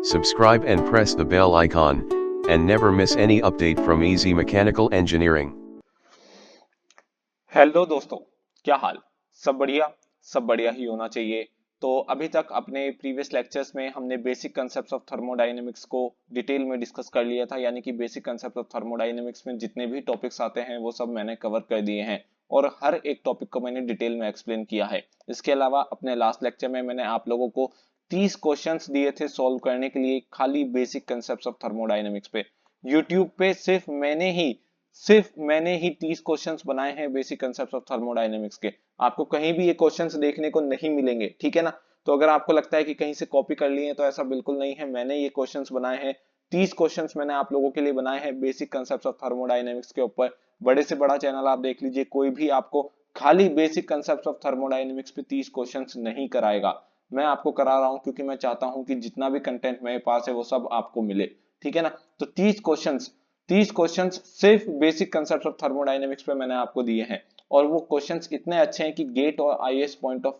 Subscribe and press the bell icon, and never miss any update from Easy Mechanical Engineering. Hello दोस्तों, क्या हाल। सब बढ़िया ही होना चाहिए। तो अभी तक अपने प्रीवियस लेक्चर्स में हमने बेसिक कंसेप्ट्स ऑफ थर्मोडायनेमिक्स को डिटेल में डिस्कस कर लिया था, यानी कि बेसिक कंसेप्ट ऑफ थर्मोडायनेमिक्स में जितने भी टॉपिक्स आते हैं वो सब मैंने कवर कर दिए हैं और हर एक टॉपिक को मैंने डिटेल में एक्सप्लेन किया है। इसके अलावा अपने लास्ट लेक्चर में मैंने आप लोगों को 30 क्वेश्चंस दिए थे सॉल्व करने के लिए, खाली बेसिक कंसेप्ट्स ऑफ थर्मोडायनेमिक्स पे। यूट्यूब पे सिर्फ मैंने ही 30 क्वेश्चंस बनाए हैं बेसिक कंसेप्ट ऑफ थर्मोडायनेमिक्स के। आपको कहीं भी ये क्वेश्चंस देखने को नहीं मिलेंगे, ठीक है ना। तो अगर आपको लगता है कि कहीं से कॉपी कर लिए हैं तो ऐसा बिल्कुल नहीं है। मैंने ये क्वेश्चंस बनाए हैं, 30 क्वेश्चंस मैंने आप लोगों के लिए बनाए हैं बेसिक कंसेप्ट ऑफ थर्मोडायनेमिक्स के ऊपर। बड़े से बड़ा चैनल आप देख लीजिए, कोई भी आपको खाली बेसिक कंसेप्ट ऑफ थर्मोडायनेमिक्स पे 30 क्वेश्चंस नहीं कराएगा। मैं आपको करा रहा हूं क्योंकि मैं चाहता हूं कि जितना भी कंटेंट मेरे पास है वो सब आपको मिले, ठीक है ना। तो 30 क्वेश्चंस सिर्फ बेसिक कंसेप्ट ऑफ थर्मोडायनेमिक्स पे मैंने आपको दिए हैं, और वो क्वेश्चंस इतने अच्छे हैं कि गेट और आईएएस पॉइंट ऑफ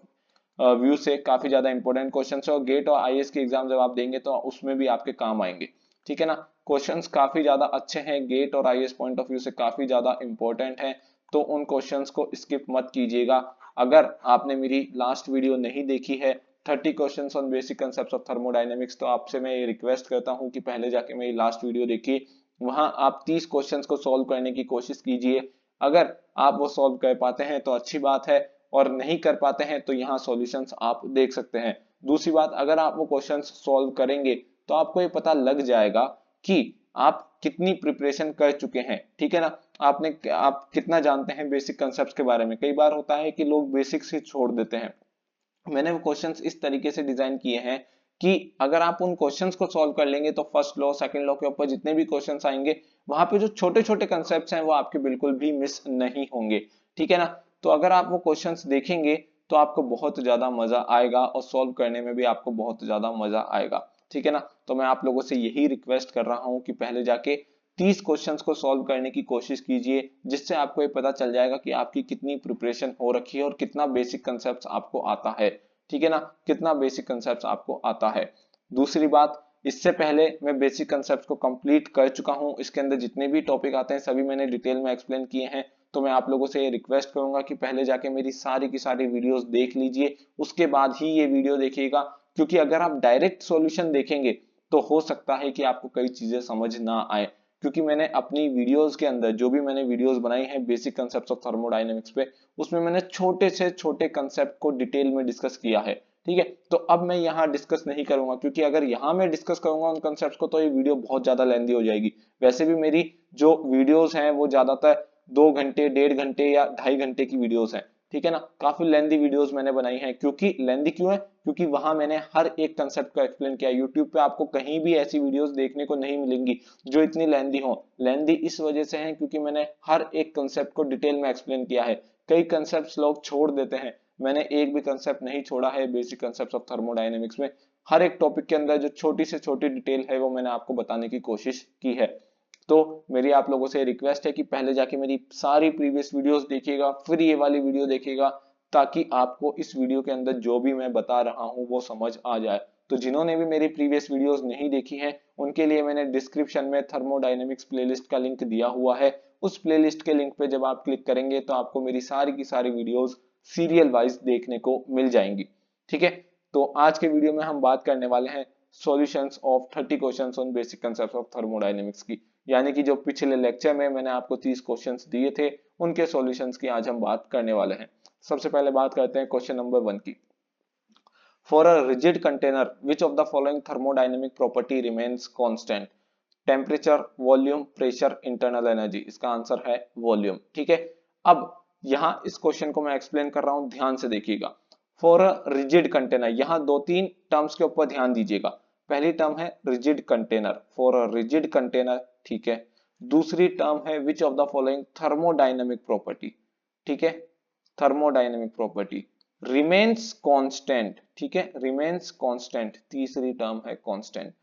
व्यू से काफी ज्यादा इंपॉर्टेंट क्वेश्चंस है, और गेट और आईएएस के एग्जाम जब आप देंगे तो उसमें भी आपके काम आएंगे, ठीक है ना। क्वेश्चंस काफी ज्यादा अच्छे हैं, गेट और आईएएस पॉइंट ऑफ व्यू से काफी ज्यादा इंपॉर्टेंट है, तो उन क्वेश्चंस को स्किप मत कीजिएगा। अगर आपने मेरी लास्ट वीडियो नहीं देखी है 30 questions on basic concept of thermodynamics, तो आपसे मैं ये रिक्वेस्ट करता हूं कि पहले जाके मेरी लास्ट वीडियो देखिए, वहां आप 30 क्वेश्चंस को सॉल्व करने की कोशिश कीजिए। अगर आप वो सॉल्व कर पाते हैं तो अच्छी बात है, और नहीं कर पाते हैं तो यहाँ सॉल्यूशंस आप देख सकते हैं। दूसरी बात, अगर आप वो क्वेश्चंस सॉल्व करेंगे तो आपको ये पता लग जाएगा कि आप कितनी प्रिपरेशन कर चुके हैं, ठीक है ना। आप कितना जानते हैं बेसिक कंसेप्ट के बारे में। कई बार होता है कि लोग बेसिक्स ही छोड़ देते हैं। मैंने वो क्वेश्चंस इस तरीके से डिजाइन किए हैं कि अगर आप उन क्वेश्चंस को सॉल्व कर लेंगे तो फर्स्ट लॉ सेकंड लॉ के ऊपर जितने भी क्वेश्चंस आएंगे वहां पे जो छोटे छोटे कंसेप्ट्स हैं वो आपके बिल्कुल भी मिस नहीं होंगे, ठीक है ना। तो अगर आप वो क्वेश्चंस देखेंगे तो आपको बहुत ज्यादा मजा आएगा और सॉल्व करने में भी आपको बहुत ज्यादा मजा आएगा, ठीक है ना। तो मैं आप लोगों से यही रिक्वेस्ट कर रहा हूं कि पहले जाके 30 क्वेश्चंस को सॉल्व करने की कोशिश कीजिए, जिससे आपको ये पता चल जाएगा कि आपकी कितनी प्रिपरेशन हो रखी है और कितना बेसिक कंसेप्ट आपको आता है, ठीक है ना, कितना बेसिक कंसेप्ट आपको आता है। दूसरी बात, इससे पहले मैं बेसिक कंसेप्ट को कंप्लीट कर चुका हूं, इसके अंदर जितने भी टॉपिक आते हैं सभी मैंने डिटेल में एक्सप्लेन किए हैं। तो मैं आप लोगों से ये रिक्वेस्ट करूंगा कि पहले जाके मेरी सारी की सारी वीडियोस देख लीजिए, उसके बाद ही ये वीडियो देखिएगा, क्योंकि अगर आप डायरेक्ट सॉल्यूशन देखेंगे तो हो सकता है कि आपको कई चीजें समझ ना आए, क्योंकि मैंने अपनी वीडियोस के अंदर जो भी मैंने वीडियोस बनाई हैं बेसिक कंसेप्ट ऑफ थर्मोडायनेमिक्स पे, उसमें मैंने छोटे से छोटे कंसेप्ट को डिटेल में डिस्कस किया है, ठीक है। तो अब मैं यहाँ डिस्कस नहीं करूंगा, क्योंकि अगर यहाँ मैं डिस्कस करूंगा उन कंसेप्ट को तो ये वीडियो बहुत ज्यादा लेंदी हो जाएगी। वैसे भी मेरी जो वीडियोस हैं वो ज्यादातर 2 घंटे 1.5 घंटे या 2.5 घंटे की वीडियोस हैं, ठीक है ना। काफी लेंदी वीडियोस मैंने बनाई हैं। क्योंकि लेंदी क्यों है? क्योंकि वहां मैंने हर एक कंसेप्ट को एक्सप्लेन किया। यूट्यूब पे आपको कहीं भी ऐसी वीडियोस देखने को नहीं मिलेंगी जो इतनी लेंदी हो। लेंदी इस वजह से है क्योंकि मैंने हर एक कंसेप्ट को डिटेल में एक्सप्लेन किया है। कई कंसेप्ट लोग छोड़ देते हैं, मैंने एक भी कंसेप्ट नहीं छोड़ा है बेसिक कंसेप्ट ऑफ थर्मोडायनेमिक्स में। हर एक टॉपिक के अंदर जो छोटी से छोटी डिटेल है वो मैंने आपको बताने की कोशिश की है। तो मेरी आप लोगों से रिक्वेस्ट है कि पहले जाके मेरी सारी प्रीवियस वीडियोस देखिएगा, फिर ये वाली वीडियो देखिएगा, ताकि आपको इस वीडियो के अंदर जो भी मैं बता रहा हूं वो समझ आ जाए। तो जिन्होंने भी मेरी प्रीवियस वीडियोस नहीं देखी हैं उनके लिए मैंने डिस्क्रिप्शन में थर्मोडायनेमिक्स प्लेलिस्ट का लिंक दिया हुआ है। उस प्लेलिस्ट के लिंक पे जब आप क्लिक करेंगे तो आपको मेरी सारी की सारी वीडियोस सीरियल वाइज देखने को मिल जाएंगी, ठीक है। तो आज के वीडियो में हम बात करने वाले हैं solutions of 30 questions on basic concept of thermodynamics की, यानी कि जो पिछले लेक्चर में मैंने आपको 30 क्वेश्चंस दिए थे उनके सॉल्यूशंस की आज हम बात करने वाले हैं। सबसे पहले बात करते हैं क्वेश्चन नंबर 1 की। For a rigid container which of the following thermodynamic property remains constant? Temperature, volume, pressure, internal energy. इसका आंसर है वॉल्यूम, ठीक है। अब यहां इस क्वेश्चन को मैं एक्सप्लेन कर रहा हूं, ध्यान से देखिएगा। फॉर अ रिजिड कंटेनर, यहां 2-3 टर्म्स के ऊपर ध्यान दीजिएगा। पहली टर्म है rigid container, for a rigid container, ठीक है। दूसरी टर्म है which of the following thermodynamic property, ठीक है, थर्मोडायनेमिक प्रॉपर्टी रिमेन्स कांस्टेंट, ठीक है, रिमेन्स कांस्टेंट। तीसरी टर्म है कांस्टेंट।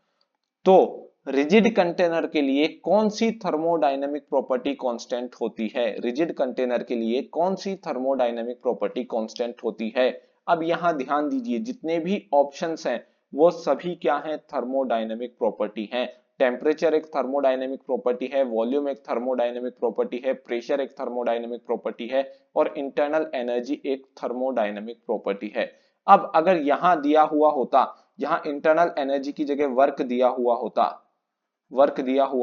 तो रिजिड कंटेनर के लिए कौन सी थर्मोडायनेमिक प्रॉपर्टी कांस्टेंट होती है? रिजिड कंटेनर के लिए कौन सी थर्मोडायनेमिक प्रॉपर्टी कांस्टेंट होती है? अब यहां ध्यान दीजिए, जितने भी ऑप्शंस हैं वो सभी क्या है, थर्मोडायनेमिक प्रॉपर्टी है। टेम्परेचर एक थर्मोडायनेमिक प्रॉपर्टी है, वॉल्यूम एक थर्मोडायनेमिक प्रॉपर्टी है, प्रेशर एक थर्मोडायनेमिक प्रॉपर्टी है और इंटरनल एनर्जी एक थर्मोडायनेमिक प्रॉपर्टी है। अब अगर यहां दिया हुआ होता, यहां इंटरनल एनर्जी की जगह वर्क दिया हुआ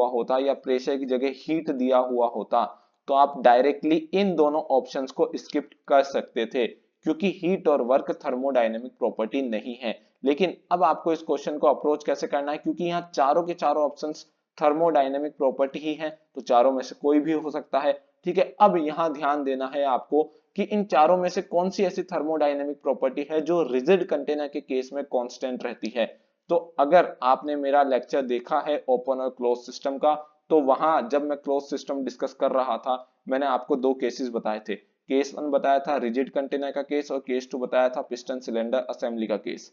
होता या प्रेशर की जगह हीट दिया हुआ होता, तो आप डायरेक्टली इन दोनों ऑप्शंस को स्किप कर सकते थे, क्योंकि हीट और वर्क थर्मोडायनेमिक प्रॉपर्टी नहीं है। लेकिन अब आपको इस क्वेश्चन को अप्रोच कैसे करना है, क्योंकि यहाँ चारों के चारों ऑप्शंस थर्मोडायनेमिक प्रॉपर्टी ही हैं, तो चारों में से कोई भी हो सकता है। ठीक है, अब यहाँ ध्यान देना है आपको कि इन चारों में से कौन सी ऐसी थर्मोडायनेमिक प्रॉपर्टी है जो रिजिड कंटेनर के केस में कांस्टेंट रहती है। तो अगर आपने मेरा लेक्चर देखा है ओपन और क्लोज सिस्टम का, तो वहां जब मैं क्लोज सिस्टम डिस्कस कर रहा था, मैंने आपको दो केसेस बताए थे। केस 1 बताया था रिजिड कंटेनर का केस और केस 2 बताया था पिस्टन सिलेंडर असेंबली का केस।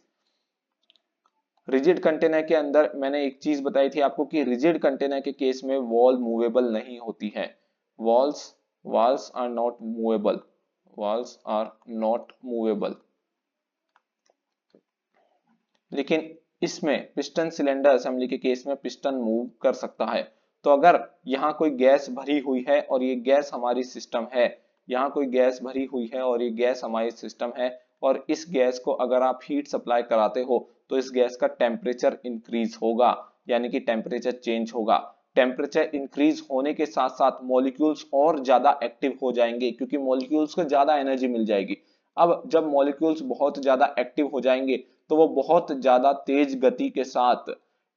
रिजिड कंटेनर के अंदर मैंने एक चीज बताई थी आपको कि रिजिड कंटेनर के केस में वॉल मूवेबल नहीं होती है। Walls are not movable, walls are not movable. लेकिन इसमें पिस्टन सिलेंडर असेंबली के केस में पिस्टन मूव कर सकता है। तो अगर यहाँ कोई गैस भरी हुई है और ये गैस हमारी सिस्टम है, यहाँ कोई गैस भरी हुई है और ये गैस हमारी सिस्टम है, और इस गैस को अगर आप हीट सप्लाई कराते हो तो इस गैस का टेम्परेचर इंक्रीज होगा, यानी कि टेम्परेचर चेंज होगा। टेम्परेचर इंक्रीज होने के साथ साथ मॉलिक्यूल्स और ज्यादा एक्टिव हो जाएंगे, क्योंकि मॉलिक्यूल्स को ज्यादा एनर्जी मिल जाएगी। अब जब मॉलिक्यूल्स बहुत ज्यादा एक्टिव हो जाएंगे तो वो बहुत ज्यादा तेज गति के साथ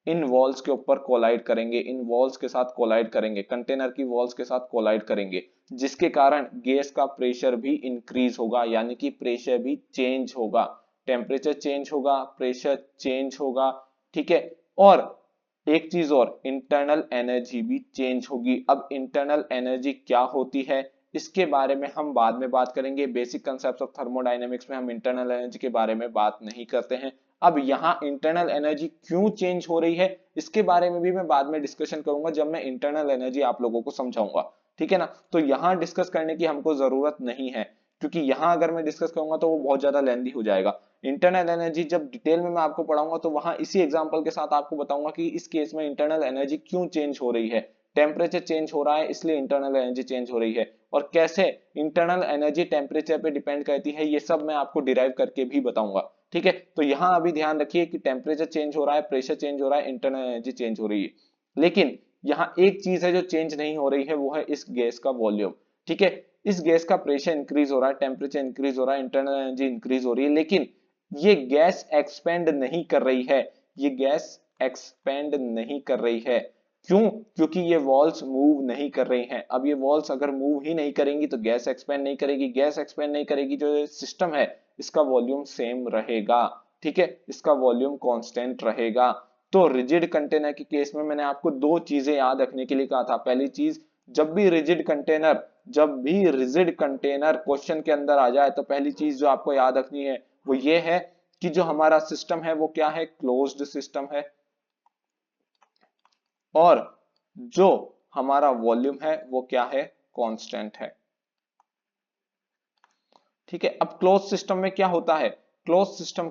इन वॉल्स के ऊपर कोलाइड करेंगे, इन वॉल्स के साथ कोलाइड करेंगे, कंटेनर की वॉल्स के साथ कोलाइड करेंगे, जिसके कारण गैस का प्रेशर भी इंक्रीज होगा, यानी कि प्रेशर भी चेंज होगा। टेम्परेचर चेंज होगा, प्रेशर चेंज होगा। ठीक है, और एक चीज और, इंटरनल एनर्जी भी चेंज होगी। अब इंटरनल एनर्जी क्या होती है इसके बारे में हम बाद में बात करेंगे। बेसिक कंसेप्ट ऑफ थर्मोडायनेमिक्स में हम इंटरनल एनर्जी के बारे में बात नहीं करते हैं। अब यहाँ इंटरनल एनर्जी क्यों चेंज हो रही है इसके बारे में भी मैं बाद में डिस्कशन करूंगा, जब मैं इंटरनल एनर्जी आप लोगों को समझाऊंगा। ठीक है ना, तो यहाँ डिस्कस करने की हमको जरूरत नहीं है, क्योंकि यहाँ अगर मैं डिस्कस करूंगा तो वो बहुत ज्यादा लेंथी हो जाएगा। इंटरनल एनर्जी जब डिटेल में मैं आपको पढ़ाऊंगा तो वहां इसी एग्जांपल के साथ आपको बताऊंगा कि इस केस में इंटरनल एनर्जी क्यों चेंज हो रही है। टेम्परेचर चेंज हो रहा है इसलिए इंटरनल एनर्जी चेंज हो रही है, और कैसे इंटरनल एनर्जी टेम्परेचर पे डिपेंड करती है, ये सब मैं आपको डिराइव करके भी बताऊंगा। ठीक है, तो यहाँ अभी ध्यान रखिए कि टेम्परेचर चेंज हो रहा है, प्रेशर चेंज हो रहा है, इंटरनल एनर्जी चेंज हो रही है। लेकिन यहाँ एक चीज है जो चेंज नहीं हो रही है, वो है इस गैस का वॉल्यूम। ठीक है, इस गैस का प्रेशर इंक्रीज हो रहा है, टेम्परेचर इंक्रीज हो रहा है, इंटरनल एनर्जी इंक्रीज हो रही है, लेकिन ये गैस एक्सपेंड नहीं कर रही है। ये गैस एक्सपेंड नहीं कर रही है, क्यों? क्योंकि ये वॉल्स मूव नहीं कर रही हैं। अब ये वॉल्स अगर मूव ही नहीं करेंगी तो गैस एक्सपेंड नहीं करेगी, गैस एक्सपेंड नहीं करेगी, जो सिस्टम है इसका वॉल्यूम सेम रहेगा। ठीक है, इसका वॉल्यूम कांस्टेंट रहेगा। तो रिजिड कंटेनर के केस में मैंने आपको दो चीजें याद रखने के लिए कहा था। पहली चीज, जब भी रिजिड कंटेनर क्वेश्चन के अंदर आ जाए तो पहली चीज जो आपको याद रखनी है वो ये है कि जो हमारा सिस्टम है वो क्या है, क्लोज्ड सिस्टम है, और जो हमारा वॉल्यूम है वो क्या है, कांस्टेंट है। ठीक है, अब क्लोज सिस्टम में क्या होता है, क्लोज सिस्टम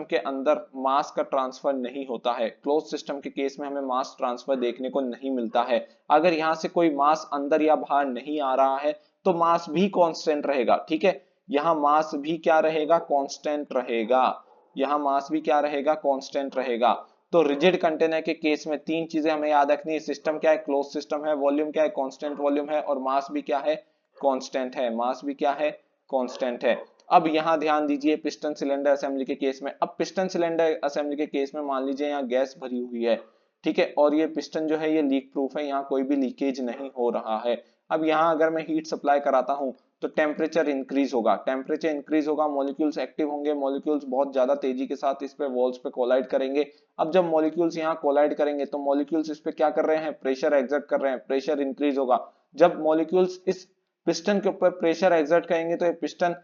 के अंदर मास का ट्रांसफर नहीं होता है। क्लोज सिस्टम के केस में हमें मास ट्रांसफर देखने को नहीं मिलता है। अगर यहां से कोई मास अंदर या बाहर नहीं आ रहा है तो मास भी कांस्टेंट रहेगा। ठीक है, यहां मास भी क्या रहेगा, कांस्टेंट रहेगा। यहां मास भी क्या रहेगा, कांस्टेंट रहेगा। तो रिजिड कंटेनर के केस में तीन चीजें हमें याद रखनी है, सिस्टम क्या है, क्लोज सिस्टम है, वॉल्यूम क्या है, कांस्टेंट वॉल्यूम है, और मास भी क्या है, कांस्टेंट है। मास भी क्या है, कांस्टेंट है। अब यहां ध्यान दीजिए पिस्टन सिलेंडर असेंबली के केस में। अब पिस्टन सिलेंडर असेंबली के केस में मान लीजिए यहाँ गैस भरी हुई है। ठीक है, और ये पिस्टन जो है ये लीक प्रूफ है, यहाँ कोई भी लीकेज नहीं हो रहा है। अब यहाँ अगर मैं हीट सप्लाई कराता हूँ तो टेम्परेचर इंक्रीज होगा, टेम्परेचर इंक्रीज होगा, मॉलिक्यूल्स एक्टिव होंगे, मॉलिक्यूल्स बहुत ज्यादा तेजी के साथ इस पे वॉल्स पे कोलाइड करेंगे। अब जब मॉलिक्यूल्स यहाँ कोलाइड करेंगे तो मॉलिक्यूल्स इस पे क्या कर रहे हैं, प्रेशर एक्सर्ट कर रहे हैं, प्रेशर इंक्रीज होगा। जब मॉलिक्यूल्स इस पिस्टन के ऊपर प्रेशर एक्सर्ट करेंगे तो ये पिस्टन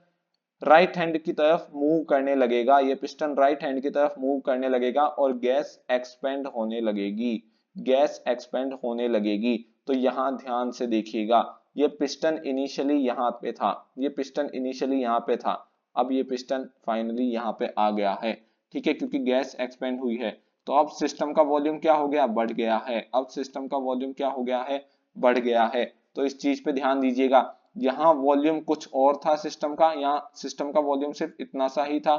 राइट हैंड की तरफ मूव करने लगेगा, ये पिस्टन राइट हैंड की तरफ मूव करने लगेगा और गैस एक्सपेंड होने लगेगी, गैस एक्सपेंड होने लगेगी। तो यहां ध्यान से देखिएगा, ये पिस्टन इनिशियली यहाँ पे था, ये पिस्टन इनिशियली यहाँ पे था, अब ये पिस्टन फाइनली यहाँ पे आ गया है। ठीक है, क्योंकि गैस एक्सपेंड हुई है। तो अब सिस्टम का वॉल्यूम क्या हो गया, बढ़ गया है। अब सिस्टम का वॉल्यूम क्या हो गया है, बढ़ गया है। तो इस चीज पे ध्यान दीजिएगा, यहाँ वॉल्यूम कुछ और था सिस्टम का, यहाँ सिस्टम का वॉल्यूम सिर्फ इतना सा ही था,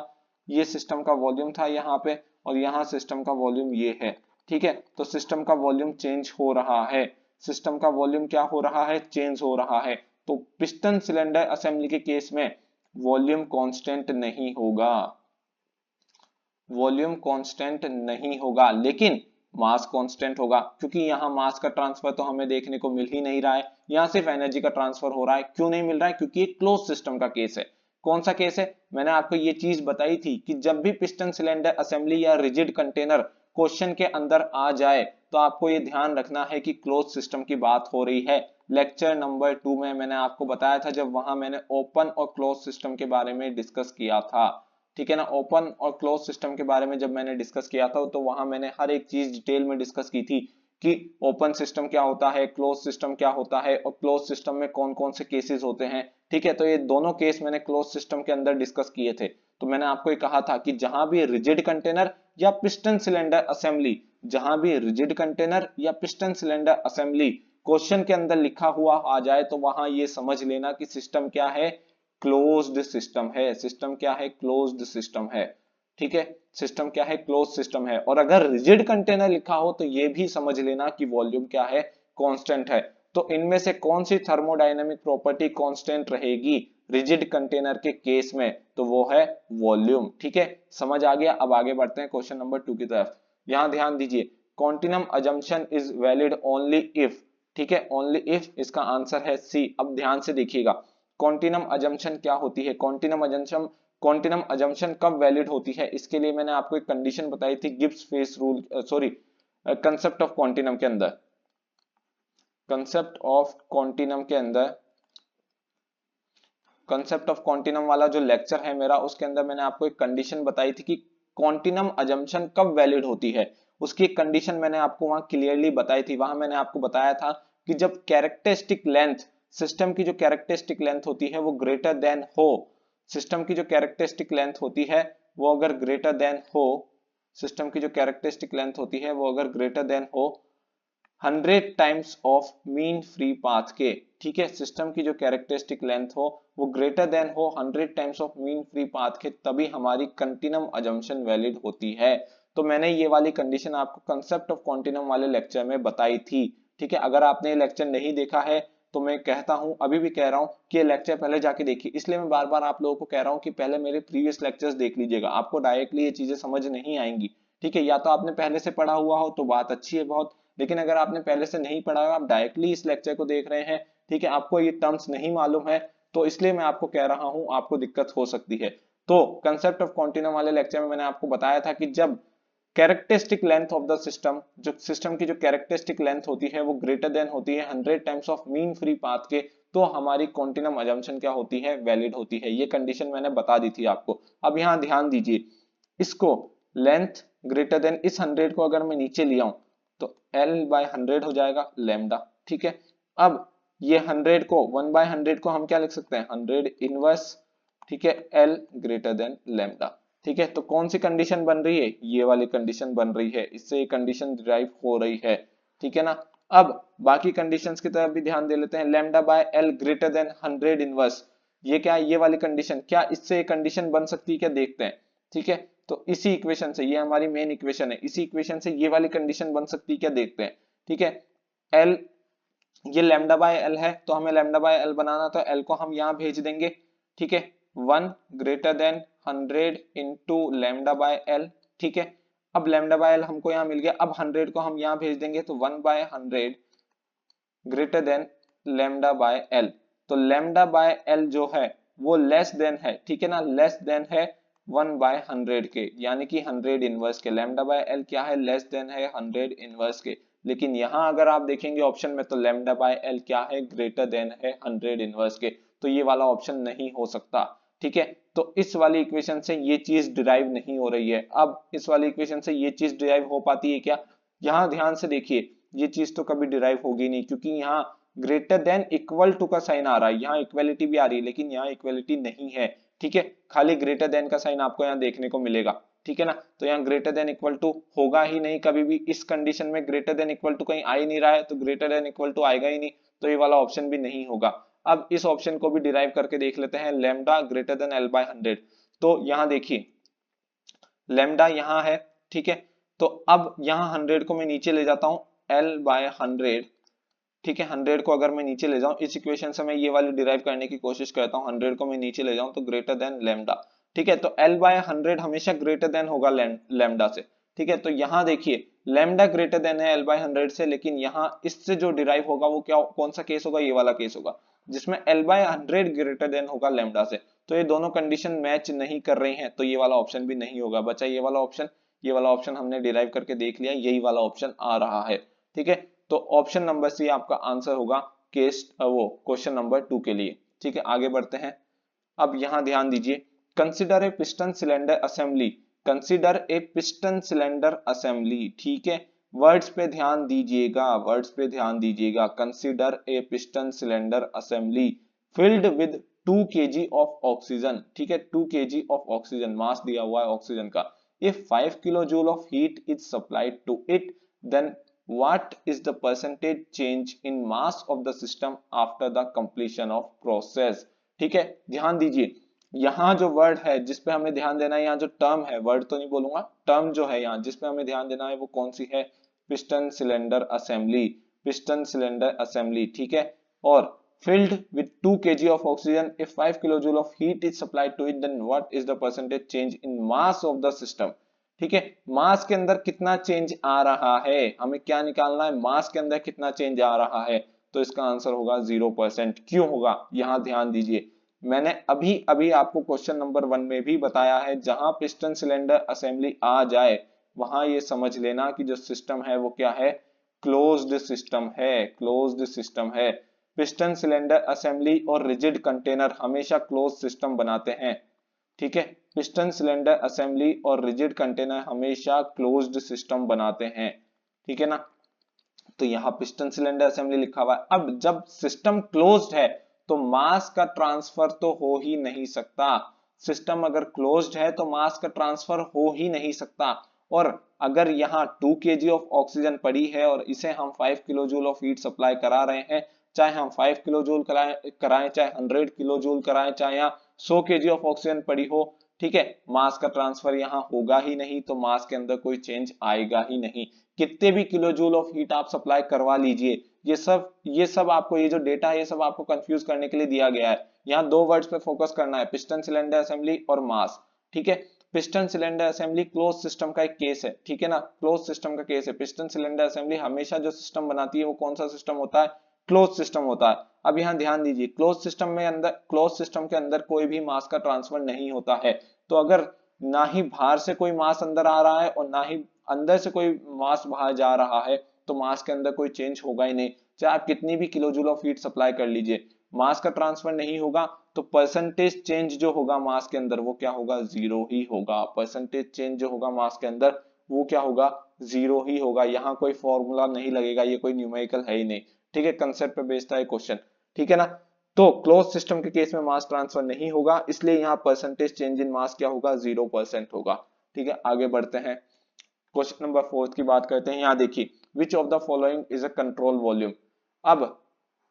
ये सिस्टम का वॉल्यूम था यहाँ पे, और यहाँ सिस्टम का वॉल्यूम ये है। ठीक है, तो सिस्टम का वॉल्यूम चेंज हो रहा है, सिस्टम का वॉल्यूम क्या हो रहा है, चेंज हो रहा है। तो पिस्टन सिलेंडर असेंबली के केस में वॉल्यूम कांस्टेंट नहीं होगा, वॉल्यूम कांस्टेंट नहीं होगा, लेकिन मास कांस्टेंट होगा, क्योंकि यहाँ मास का ट्रांसफर तो हमें देखने को मिल ही नहीं रहा है, यहाँ सिर्फ एनर्जी का ट्रांसफर हो रहा है। क्यों नहीं मिल रहा है, क्योंकि एक क्लोज सिस्टम का केस है। कौन सा केस है, मैंने आपको ये चीज बताई थी कि जब भी पिस्टन सिलेंडर असेंबली या रिजिड कंटेनर क्वेश्चन के अंदर आ जाए तो आपको ये ध्यान रखना है कि क्लोज सिस्टम की बात हो रही है। लेक्चर नंबर 2 में मैंने आपको बताया था, जब वहां मैंने ओपन और क्लोज सिस्टम के बारे में डिस्कस किया था। ठीक है ना, ओपन और क्लोज सिस्टम के बारे में जब मैंने डिस्कस किया था तो वहां मैंने हर एक चीज डिटेल में डिस्कस की थी कि ओपन सिस्टम क्या होता है, क्लोज सिस्टम क्या होता है, और क्लोज सिस्टम में कौन कौन से केसेस होते हैं। ठीक है, तो ये दोनों केस मैंने क्लोज सिस्टम के अंदर डिस्कस किए थे। तो मैंने आपको ये कहा था कि जहां भी रिजिड कंटेनर या पिस्टन सिलेंडर असेंबली, जहां भी रिजिड कंटेनर या पिस्टन सिलेंडर असेंबली क्वेश्चन के अंदर लिखा हुआ आ जाए तो वहां ये समझ लेना कि सिस्टम क्या है, क्लोज्ड सिस्टम है। सिस्टम क्या है, क्लोज्ड सिस्टम है। ठीक है, सिस्टम क्या है, क्लोज सिस्टम है। और अगर रिजिड कंटेनर लिखा हो तो ये भी समझ लेना कि वॉल्यूम क्या है, कांस्टेंट है। तो इनमें से कौन सी थर्मोडायनेमिक प्रॉपर्टी कांस्टेंट रहेगी रिजिड कंटेनर के केस में, तो वो है वॉल्यूम। ठीक है, समझ आ गया। अब आगे बढ़ते हैं क्वेश्चन नंबर 2 की तरफ। यहां ध्यान दीजिए, continuum assumption is valid only if, ठीक है, ओनली इफ, इसका आंसर है सी। अब ध्यान से देखिएगा, कॉन्टिनम अजम्पशन क्या होती है, कॉन्टिनम अजम्पशन कब वैलिड होती है, इसके लिए मैंने आपको एक कंडीशन बताई थी Gibbs phase rule, sorry concept of continuum के अंदर, कंसेप्ट ऑफ कॉन्टिनम के अंदर, कंसेप्ट ऑफ कॉन्टिनम वाला जो लेक्चर है मेरा, उसके अंदर मैंने आपको एक कंडीशन बताई थी कि कॉन्टिनम अजम्पशन कब वैलिड होती है। उसकी एक कंडीशन मैंने आपको वहां क्लियरली बताई थी। वहां मैंने आपको बताया था कि जब कैरेक्टरिस्टिक लेंथ, सिस्टम की जो कैरेक्टरिस्टिक लेंथ होती है वो ग्रेटर देन हो, सिस्टम की जो कैरेक्टरिस्टिक लेंथ होती है वो अगर ग्रेटर देन हो, सिस्टम की जो कैरेक्टरिस्टिक लेंथ होती है वो अगर ग्रेटर देन हो 100 times of mean free path के, ठीक है, सिस्टम की जो कैरेक्टरिस्टिक लेंथ हो वो ग्रेटर देन हो 100 times of mean free path के, तभी हमारी कंटिन्यूम अजम्पशन वैलिड होती है। तो मैंने ये वाली कंडीशन आपको कंसेप्ट ऑफ कॉन्टिन्यूम वाले लेक्चर में बताई थी। ठीक है, अगर आपने ये लेक्चर नहीं देखा है तो मैं कहता हूं, अभी भी कह रहा हूं कि ये लेक्चर पहले जाके देखिए। इसलिए मैं बार बार आप लोगों को कह रहा हूं कि पहले मेरे प्रीवियस लेक्चर्स देख लीजिएगा, आपको डायरेक्टली ये चीजें समझ नहीं आएंगी। ठीक है, या तो आपने पहले से पढ़ा हुआ हो तो बात अच्छी है बहुत, लेकिन अगर आपने पहले से नहीं पढ़ा, आप डायरेक्टली इस लेक्चर को देख रहे हैं, ठीक है, आपको ये टर्म्स नहीं मालूम है, तो इसलिए मैं आपको कह रहा हूं आपको दिक्कत हो सकती है। तो कंसेप्ट ऑफ कॉन्टिन्यूम वाले लेक्चर में मैंने आपको बताया था कि जब characteristic length of the system, जो सिस्टम की जो कैरेक्टरिस्टिक लेंथ होती है वो ग्रेटर देन होती है 100 times of mean free path के, तो हमारी कॉन्टिन्यूम अजम्पशन क्या होती है, वैलिड होती है। ये कंडीशन मैंने बता दी थी आपको। अब यहाँ ध्यान दीजिए, इसको लेंथ ग्रेटर देन इस 100 को अगर मैं नीचे ले आऊं तो L बाय 100 हो जाएगा लैम्डा। ठीक है, अब ये 100 को 1 बाय 100 को हम क्या लिख सकते हैं, 100 इनवर्स, ठीक है, L ग्रेटर देन लैम्डा। ठीक है, तो कौन सी कंडीशन बन रही है, ये वाली कंडीशन बन रही है, इससे ये कंडीशन डिराइव हो रही है। ठीक है ना, अब बाकी कंडीशंस की तरफ भी ध्यान दे लेते हैं। Lambda by L greater than 100 inverse, ये क्या है, ये वाली कंडीशन, क्या इससे कंडीशन बन सकती है क्या, देखते हैं। ठीक है, तो इसी इक्वेशन से, ये हमारी मेन इक्वेशन है, इसी इक्वेशन से ये वाली कंडीशन बन सकती है क्या, देखते हैं। ठीक है, L, ये लैम्डा बाय L है तो हमें लैम्डा बाय L बनाना, तो L को हम यहाँ भेज देंगे। ठीक है, 1 greater than 100 into lambda by L। ठीक है, अब लैम्डा बाय L हमको यहाँ मिल गया, अब 100 को हम यहाँ भेज देंगे तो 1 by 100 greater than lambda by L। तो लैम्डा बाय L जो है वो लेस देन है, ठीक है ना, लेस देन है 1 बाय 100 के, यानी कि 100 इनवर्स के। लैम्डा बाय L क्या है, लेस देन है 100 इनवर्स के। लेकिन यहां अगर आप देखेंगे ऑप्शन में तो लैम्डा बाय L क्या है, ग्रेटर देन है 100 इनवर्स के, तो ये वाला ऑप्शन नहीं हो सकता। ठीक है, तो इस वाली इक्वेशन से ये चीज डिराइव नहीं हो रही है। अब इस वाली इक्वेशन से ये चीज डिराइव हो पाती है क्या, यहाँ ध्यान से देखिए, ये चीज तो कभी डिराइव होगी नहीं, क्योंकि यहाँ ग्रेटर देन इक्वल टू का साइन आ रहा है, यहाँ इक्वलिटी भी आ रही है लेकिन यहाँ इक्वलिटी नहीं है। ठीक है, खाली ग्रेटर देन का साइन आपको यहाँ देखने को मिलेगा। ठीक है ना। तो यहाँ ग्रेटर देन इक्वल टू होगा ही नहीं कभी भी, इस कंडीशन में ग्रेटर देन इक्वल टू कहीं आ ही नहीं रहा है, तो ग्रेटर देन इक्वल टू आएगा ही नहीं, तो ये वाला ऑप्शन भी नहीं होगा। अब इस ऑप्शन को भी डिराइव करके देख लेते हैं, lambda greater than L by 100। तो यहाँ देखिए लैम्डा यहाँ है, ठीक है। तो अब यहाँ 100 को मैं नीचे ले जाता हूँ, L by 100, ठीक है। 100 को अगर मैं नीचे ले जाऊं, इस इक्वेशन से मैं ये वाली डिराइव करने की कोशिश करता हूं, 100 को मैं नीचे ले जाऊं तो ग्रेटर देन लैम्डा, ठीक है। तो L by 100 हमेशा ग्रेटर देन होगा लैम्डा से, ठीक है। तो यहाँ देखिए लैम्डा ग्रेटर देन है L by 100 से, लेकिन यहाँ इससे जो डिराइव होगा वो क्या, कौन सा केस होगा, ये वाला केस होगा जिसमें L by 100 ग्रेटर देन होगा लैम्डा से। तो ये दोनों कंडीशन मैच नहीं कर रही हैं, तो ये वाला ऑप्शन भी नहीं होगा, बचा ये वाला ऑप्शन। ये वाला ऑप्शन हमने डिराइव करके देख लिया, यही वाला ऑप्शन आ रहा है, ठीक है। तो ऑप्शन नंबर सी आपका आंसर होगा केस वो क्वेश्चन नंबर 2 के लिए, ठीक है। आगे बढ़ते हैं। अब यहां ध्यान दीजिए, consider a piston cylinder assembly, consider a piston cylinder assembly, ठीक है। वर्ड्स पे ध्यान दीजिएगा, वर्ड्स पे ध्यान दीजिएगा। Consider a piston cylinder assembly filled with 2 kg of oxygen, ठीक है। 2 kg ऑफ ऑक्सीजन मास दिया हुआ है ऑक्सीजन का। If 5 kilojoule of heat is supplied to it, then what is the percentage change in mass of the system after the completion of process, ठीक है। ध्यान दीजिए, यहाँ जो वर्ड है जिसपे हमें ध्यान देना है, यहाँ जो टर्म है, वर्ड तो नहीं बोलूंगा, टर्म जो है यहाँ जिसपे हमें ध्यान देना है वो कौन सी है, piston cylinder assembly, piston cylinder assembly, ठीक है। और filled with 2 kg of oxygen, if 5 kilojoule of heat is supplied to it, then what is the percentage change in mass of the system, ठीक है। मास के अंदर कितना चेंज आ रहा है, हमें क्या निकालना है, मास के अंदर कितना चेंज आ रहा है। तो इसका आंसर होगा 0%। क्यों होगा, यहां ध्यान दीजिए, मैंने अभी अभी आपको क्वेश्चन नंबर 1 में भी बताया है, जहां पिस्टन सिलेंडर असेंबली आ जाए वहां ये समझ लेना कि जो सिस्टम है वो क्या है, क्लोज्ड सिस्टम है, क्लोज्ड सिस्टम है। पिस्टन सिलेंडर असेंबली और रिजिड कंटेनर हमेशा क्लोज सिस्टम बनाते हैं, ठीक है। पिस्टन सिलेंडर असेंबली और रिजिड कंटेनर हमेशा क्लोज्ड सिस्टम बनाते हैं, ठीक है ना। तो यहाँ पिस्टन सिलेंडर असेंबली लिखा हुआ है। अब जब सिस्टम क्लोज्ड है तो मास का ट्रांसफर तो हो ही नहीं सकता, सिस्टम अगर क्लोज्ड है तो मास का ट्रांसफर हो ही नहीं सकता। और अगर यहाँ 2 kg ऑफ ऑक्सीजन पड़ी है और इसे हम 5 kilo joule of heat supply करा रहे हैं, चाहे हम 5 किलो जूल कराएं, चाहे 100 किलो जूल कराएं, चाहे यहाँ 100 kg ऑफ ऑक्सीजन पड़ी हो, ठीक है, मास का ट्रांसफर यहाँ होगा ही नहीं, तो मास के अंदर कोई चेंज आएगा ही नहीं। कितने भी किलो जूल ऑफ हीट आप सप्लाई करवा लीजिए, ये सब आपको, ये जो डेटा है ये सब आपको कंफ्यूज करने के लिए दिया गया है। यहाँ 2 वर्ड्स पे फोकस करना है, पिस्टन सिलेंडर असेंबली और मास, ठीक है। Piston cylinder assembly close system का एक केस है, ठीक है ना, क्लोज सिस्टम का केस है। पिस्टन सिलेंडर असेंबली हमेशा जो सिस्टम बनाती है वो कौन सा सिस्टम होता है, क्लोज सिस्टम होता है। अब यहाँ ध्यान दीजिए, क्लोज सिस्टम में अंदर, क्लोज सिस्टम के अंदर कोई भी मास का ट्रांसफर नहीं होता है। तो अगर ना ही बाहर से कोई मास अंदर आ रहा है और ना ही अंदर से कोई मास बाहर जा रहा है, तो मास के अंदर कोई चेंज होगा ही नहीं, चाहे आप कितनी भी kilo joule of heat supply कर लीजिए, मास का ट्रांसफर नहीं होगा। तो परसेंटेज चेंज जो होगा मास के अंदर वो क्या होगा, जीरो ही होगा। परसेंटेज चेंज जो होगा मास के अंदर वो क्या होगा, जीरो ही होगा। यहाँ कोई फॉर्मूला नहीं लगेगा, ये कोई न्यूमेरिकल है ही नहीं, ठीक है। कंसेप्ट पे बेस्ड है क्वेश्चन, ठीक है ना। तो क्लोज सिस्टम के केस में मास ट्रांसफर नहीं होगा, इसलिए यहाँ परसेंटेज चेंज इन मास क्या होगा, 0% होगा, ठीक है। आगे बढ़ते हैं, क्वेश्चन नंबर 4 की बात करते हैं। यहाँ देखिए, which of the following is a control volume. अब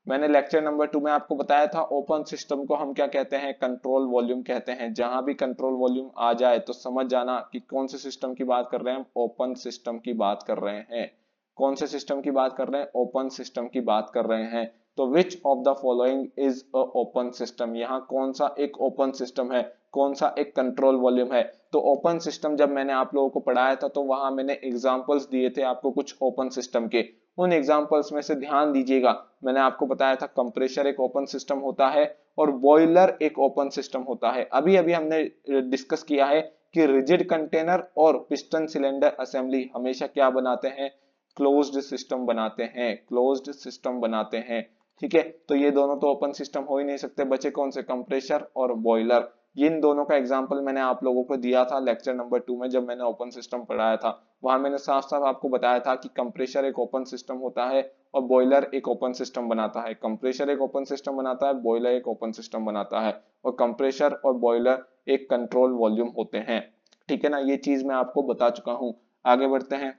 मैंने लेक्चर नंबर 2 में आपको बताया था, ओपन सिस्टम को हम क्या कहते हैं, कंट्रोल वॉल्यूम कहते हैं। जहां भी कंट्रोल वॉल्यूम आ जाए तो समझ जाना कि कौन से सिस्टम की बात कर रहे हैं हम, ओपन सिस्टम की बात कर रहे हैं। कौन से सिस्टम की बात कर रहे हैं, ओपन सिस्टम की बात कर रहे हैं। तो which of the following is a open system, यहाँ कौन सा एक ओपन सिस्टम है, कौन सा एक कंट्रोल वॉल्यूम है। तो ओपन सिस्टम जब मैंने आप लोगों को पढ़ाया था तो वहां मैंने एग्जांपल्स दिए थे आपको कुछ ओपन सिस्टम के, उन एग्जांपल्स में से ध्यान दीजिएगा। मैंने आपको बताया था कंप्रेसर एक ओपन सिस्टम होता है और बॉयलर एक ओपन सिस्टम होता है। अभी अभी हमने डिस्कस किया है कि रिजिड कंटेनर और पिस्टन सिलेंडर असेंबली हमेशा क्या बनाते हैं, क्लोज्ड सिस्टम बनाते हैं, क्लोज्ड सिस्टम बनाते हैं, ठीक है। तो ये दोनों तो ओपन सिस्टम हो ही नहीं सकते, बचे कौन से, कंप्रेसर और बॉयलर। इन दोनों का एग्जांपल मैंने आप लोगों को दिया था लेक्चर नंबर 2 में, जब मैंने ओपन सिस्टम पढ़ाया था। वहां मैंने साफ साफ आपको बताया था कि कंप्रेसर एक ओपन सिस्टम होता है और बॉयलर एक ओपन सिस्टम बनाता है। कंप्रेसर एक ओपन सिस्टम बनाता है, बॉयलर एक ओपन सिस्टम बनाता है, और कंप्रेसर और बॉयलर एक कंट्रोल वॉल्यूम होते हैं, ठीक है ना, ये चीज मैं आपको बता चुका हूं। आगे बढ़ते हैं,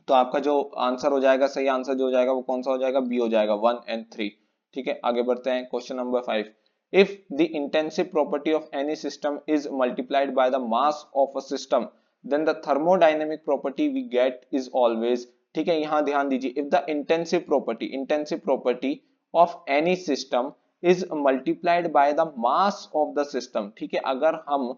तो आपका जो आंसर हो जाएगा, सही आंसर जो हो जाएगा वो कौन सा हो जाएगा, बी हो जाएगा, 1 and 3। ठीक है, आगे बढ़ते हैं, question number 5। If the intensive property of any system is multiplied by the mass of a system, then the thermodynamic property we get is always. ठीक है, यहां ध्यान दीजिए, if the intensive property of any system is multiplied by the mass of the system. ठीक है, अगर हम